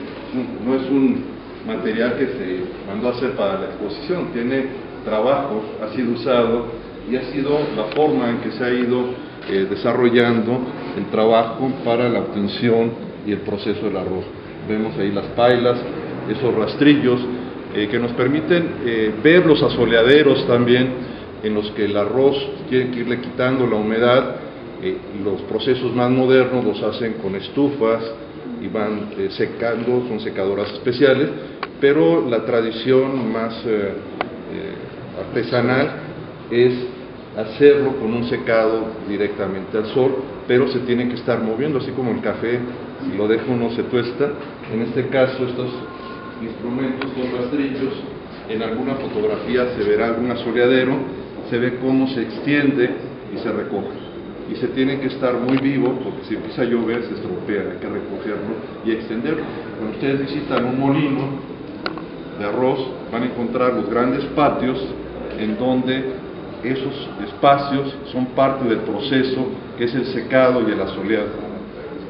no es un material que se mandó a hacer para la exposición, tiene trabajo, ha sido usado y ha sido la forma en que se ha ido desarrollando el trabajo para la obtención y el proceso del arroz. Vemos ahí las pailas, esos rastrillos que nos permiten ver los asoleaderos también, en los que el arroz tiene que irle quitando la humedad Los procesos más modernos los hacen con estufas y van secando, son secadoras especiales, pero la tradición más artesanal es hacerlo con un secado directamente al sol, pero se tiene que estar moviendo, así como el café, si lo deja uno se tuesta. En este caso, estos instrumentos son rastrillos. En alguna fotografía se verá algún asoleadero, se ve cómo se extiende y se recoge. Y se tiene que estar muy vivo, porque si empieza a llover se estropea, hay que recogerlo y extenderlo. Cuando ustedes visitan un molino de arroz, van a encontrar los grandes patios en donde esos espacios son parte del proceso que es el secado y el asoleado.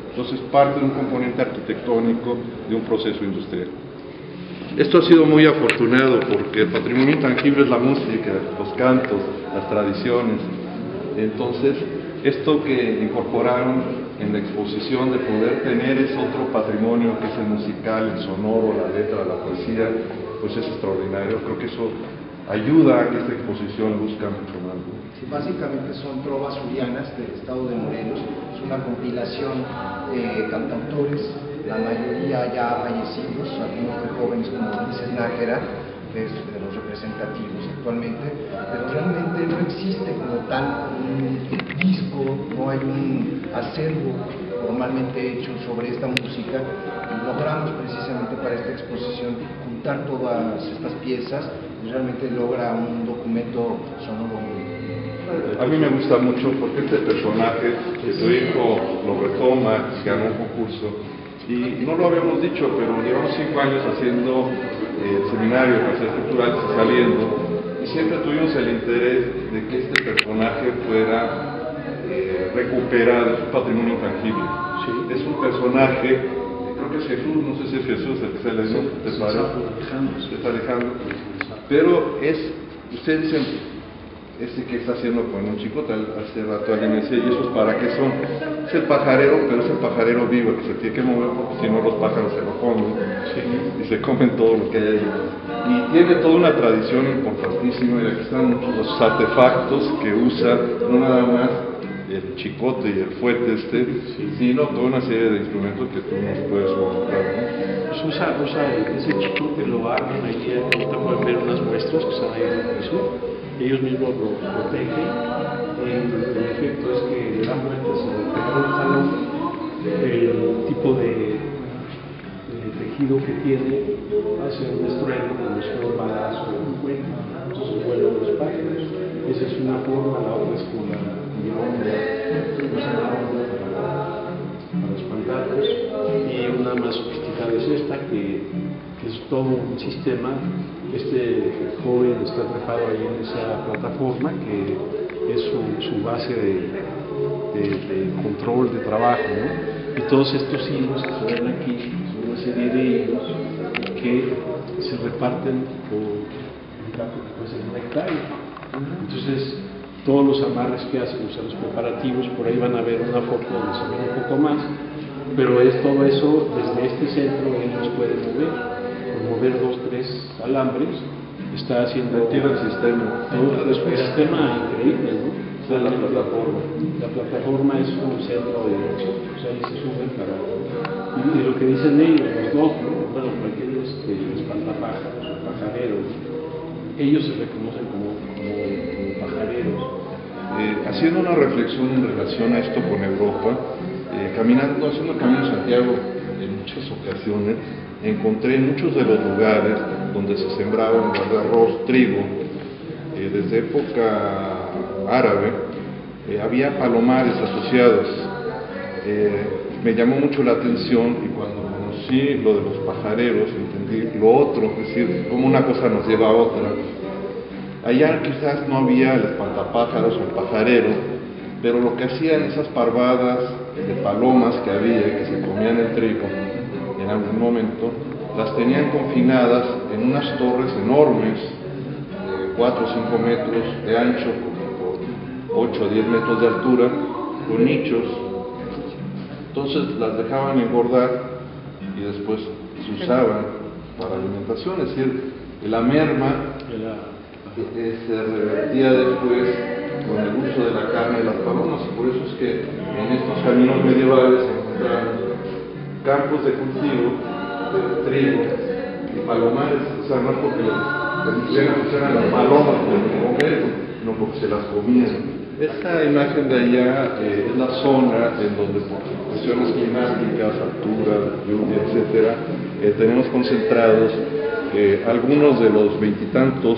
Entonces, parte de un componente arquitectónico de un proceso industrial. Esto ha sido muy afortunado porque el patrimonio intangible es la música, los cantos, las tradiciones. Entonces, esto que incorporaron en la exposición de poder tener ese otro patrimonio que es el musical, el sonoro, la letra, la poesía, pues es extraordinario. Creo que eso ayuda a que esta exposición luzca mucho más. Sí, básicamente son trovas julianas del estado de Morelos. Es una compilación de cantautores, la mayoría ya fallecidos, algunos muy jóvenes como Ulises Nájera, que es de los representativos actualmente, pero realmente no existe como tal un disco, no hay un acervo formalmente hecho sobre esta música, y logramos precisamente para esta exposición juntar todas estas piezas y realmente logra un documento sonoro muy... A mí me gusta mucho porque este personaje, que su hijo lo retoma, ganó un concurso, y no lo habíamos dicho, pero llevamos 5 años haciendo el seminario de Capacidades Culturales y saliendo, y siempre tuvimos el interés de que este personaje fuera recuperado, es un patrimonio intangible. Sí. Es un personaje, creo que es Jesús, no sé si es Jesús el que sale, ¿no? ¿Te parece? Es Alejandro. Pero es, ustedes dicen, que está haciendo con un chico, hace rato alguien decía, ¿y eso para qué son? Es el pajarero, pero es el pajarero vivo, que se tiene que mover porque si no los pájaros se lo comen, sí, y se comen todo lo que hay ahí. Y tiene toda una tradición importantísima, y aquí están muchos los artefactos que usa, no nada más el chicote y el fuete sino toda una serie de instrumentos que tú nos puedes mostrar, ¿no? Pues usa ese chicote, lo arman ahí, ahorita pueden ver unas muestras que están ahí en el piso. Ellos mismos lo protegen. El efecto es que le dan vueltas en el jalón, el tipo de tejido que tiene hace un estruendo como si fuera un balazo o un cuento, entonces vuelan los pájaros. Esa es una forma, la otra es con la onda, para espantarlos, y una más sofisticada es esta, que es todo un sistema. Este joven está trepado ahí en esa plataforma que es su base de control de trabajo, ¿no? Y todos estos hilos que se ven aquí son una serie de hilos que se reparten por un campo que puede ser una hectárea. Entonces, todos los amarres que hacen, o sea, los preparativos, por ahí van a ver una foto donde se ve un poco más, pero es todo eso desde este centro ellos pueden mover 2, 3 alambres, está haciendo tiene el sistema, todo es un sistema increíble, ¿no? La plataforma. La plataforma es un centro de, o sea, ahí se suben para, y lo que dicen ellos, los dos, ¿no? Bueno, cualquier espantapájaros o pajareros, ellos se reconocen como pajareros. Haciendo una reflexión en relación a esto con Europa, haciendo el Camino de Santiago en muchas ocasiones, encontré en muchos de los lugares donde se sembraba en lugar de arroz, trigo, desde época árabe, había palomares asociados. Me llamó mucho la atención, y cuando conocí lo de los pajareros, entendí lo otro, es decir, cómo una cosa nos lleva a otra. Allá quizás no había el espantapájaros o el pajarero, pero lo que hacían esas parvadas de palomas que había, que se comían el trigo, en algún momento, las tenían confinadas en unas torres enormes, 4 o 5 metros de ancho, por 8 o 10 metros de altura, con nichos. Entonces las dejaban engordar y después se usaban para alimentación, es decir, la merma se revertía después con el uso de la carne de las palomas, y por eso es que en estos caminos medievales se encontraron campos de cultivo de trigo y palomares, o sea, no es porque eran las palomas por comer, no porque se las comían. Esta imagen de allá es la zona en donde por cuestiones climáticas, altura, lluvia, etcétera, tenemos concentrados algunos de los veintitantos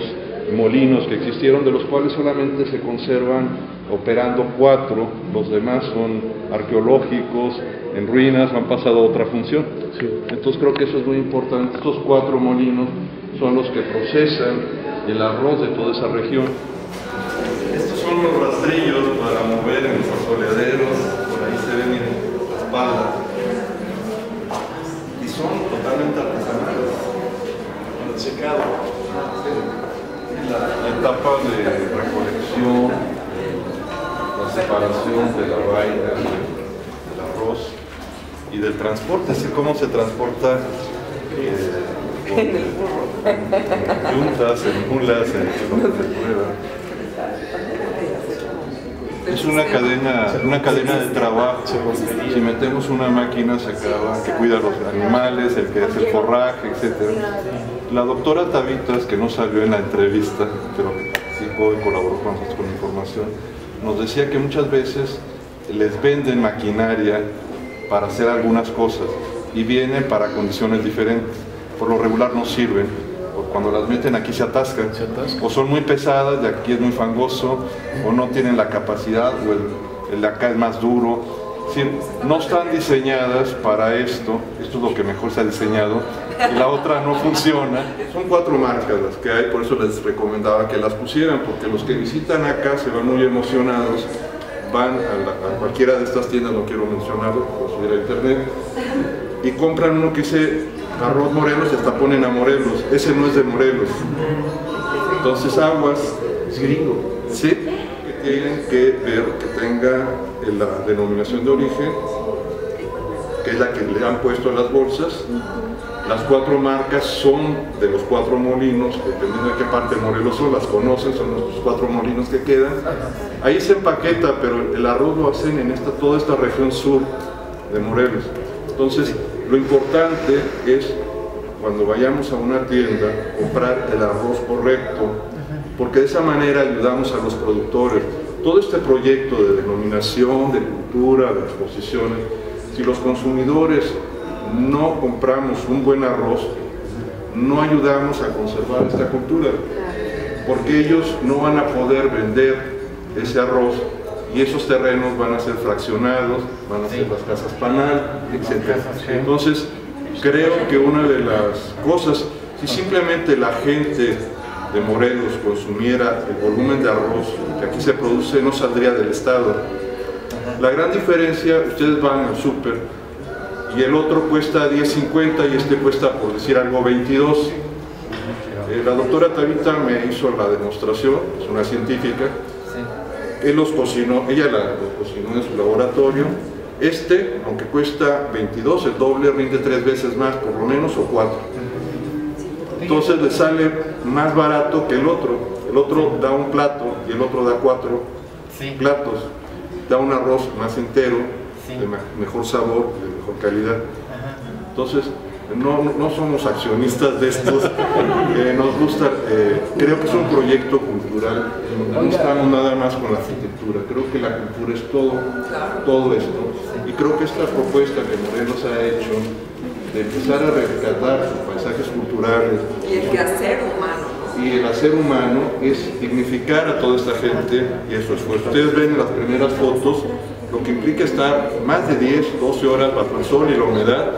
molinos que existieron, de los cuales solamente se conservan operando 4, los demás son arqueológicos, en ruinas, han pasado a otra función. Sí. Entonces creo que eso es muy importante. Estos 4 molinos son los que procesan el arroz de toda esa región. Estos son los rastrillos para mover en los asoleaderos, por ahí se ven, miren, las palas, y son totalmente artesanales. El secado, la etapa de recolección, la separación de la vaina, del arroz y del transporte, así como se transporta en yuntas, en mulas, en lo que se prueba. Es una cadena de trabajo. Si metemos una máquina se acaba, que cuida a los animales, el que hace el forraje, etc. La doctora Tavitas, que no salió en la entrevista, pero participó y colaboró con nosotros con información, nos decía que muchas veces les venden maquinaria para hacer algunas cosas y vienen para condiciones diferentes. Por lo regular no sirven. Cuando las meten aquí se atascan, o son muy pesadas, de aquí es muy fangoso, o no tienen la capacidad, o el de acá es más duro. Es decir, no están diseñadas para esto es lo que mejor se ha diseñado, y la otra no funciona. Son 4 marcas las que hay, por eso les recomendaba que las pusieran, porque los que visitan acá se van muy emocionados, van a cualquiera de estas tiendas, no quiero mencionarlo, puedo subir a internet, y compran uno que dice arroz Morelos y hasta ponen a Morelos. Ese no es de Morelos. Entonces aguas, es gringo. Sí, que tienen que ver que tenga la denominación de origen, que es la que le han puesto a las bolsas. Las 4 marcas son de los 4 molinos, dependiendo de qué parte de Morelos son, las conocen, son los 4 molinos que quedan. Ahí se empaqueta, pero el arroz lo hacen en toda esta región sur de Morelos. Entonces, lo importante es, cuando vayamos a una tienda, comprar el arroz correcto, porque de esa manera ayudamos a los productores. Todo este proyecto de denominación, de cultura, de exposiciones, si los consumidores no compramos un buen arroz, no ayudamos a conservar esta cultura, porque ellos no van a poder vender ese arroz y esos terrenos van a ser fraccionados, van a ser las casas panal, etc. Entonces, creo que una de las cosas, si simplemente la gente de Morelos consumiera el volumen de arroz que aquí se produce, no saldría del estado. La gran diferencia, ustedes van al súper y el otro cuesta 10.50 y este cuesta, por decir algo, 22. La doctora Tavita me hizo la demostración, es una científica. Él los cocinó, ella los cocinó en su laboratorio. Aunque cuesta 22, el doble, rinde 3 veces más, por lo menos, o 4. Entonces le sale más barato que el otro. El otro da un plato y el otro da 4 platos. Da un arroz más entero, de mejor sabor, de mejor calidad. Entonces, no somos accionistas de estos, nos gusta, creo que es un proyecto cultural, no estamos nada más con la arquitectura, creo que la cultura es todo esto, y creo que esta propuesta que Morelos ha hecho, de empezar a rescatar sus paisajes culturales, y el quehacer humano, y el hacer humano es dignificar a toda esta gente y su esfuerzo. Ustedes ven en las primeras fotos lo que implica estar más de 10, 12 horas bajo el sol y la humedad,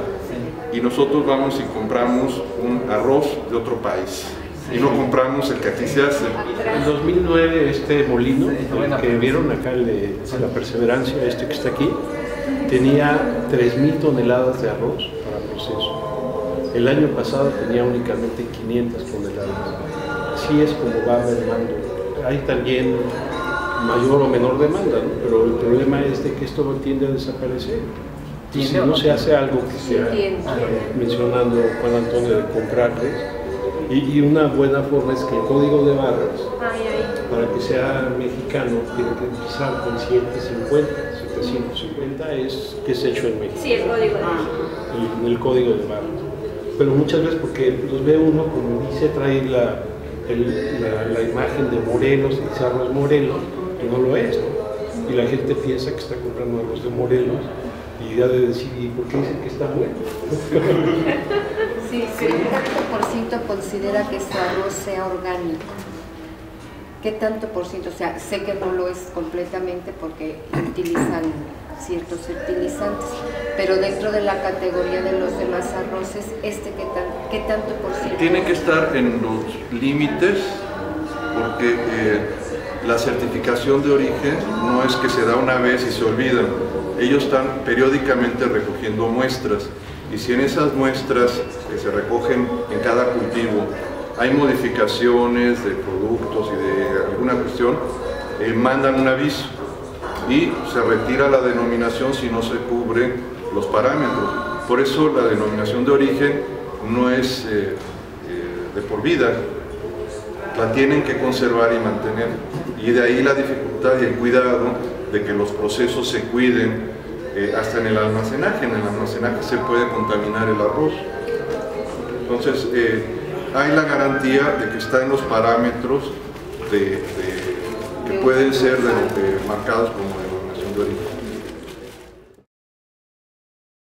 y nosotros vamos y compramos un arroz de otro país y no compramos el que aquí se hace. En 2009 este molino, el que vieron acá, la Perseverancia, que está aquí, tenía 3.000 toneladas de arroz para proceso. El año pasado tenía únicamente 500 toneladas. Así es como va mermando. Hay también mayor o menor demanda, ¿no? Pero el problema es de que esto no tiende a desaparecer. Y si no se hace algo que sea, mencionando Juan Antonio, de comprarles, y una buena forma es que el código de barras para que sea mexicano tiene que pisar con 750 es que es hecho en México. Sí, el código de barra. El código de barra. Pero muchas veces porque los ve uno, como dice, trae la imagen de Morelos, y dice arroz Morelos, y no lo es, ¿no? Y la gente piensa que está comprando arroz de Morelos y ha de decir, ¿y por qué dicen que está bueno? Sí, ¿qué tanto por ciento considera que su arroz sea orgánico? ¿Qué tanto por ciento? O sea, sé que no lo es completamente porque utilizan ciertos fertilizantes, pero dentro de la categoría de los demás arroces, ¿qué tanto por ciento? Tiene que estar en los límites porque la certificación de origen no es que se da una vez y se olvidan. Ellos están periódicamente recogiendo muestras y si en esas muestras que se recogen en cada cultivo hay modificaciones de productos y de alguna cuestión, mandan un aviso y se retira la denominación si no se cubren los parámetros. Por eso la denominación de origen no es de por vida, la tienen que conservar y mantener. Y de ahí la dificultad y el cuidado de que los procesos se cuiden hasta en el almacenaje. En el almacenaje se puede contaminar el arroz. Entonces, hay la garantía de que está en los parámetros que pueden ser marcados como denominación de origen.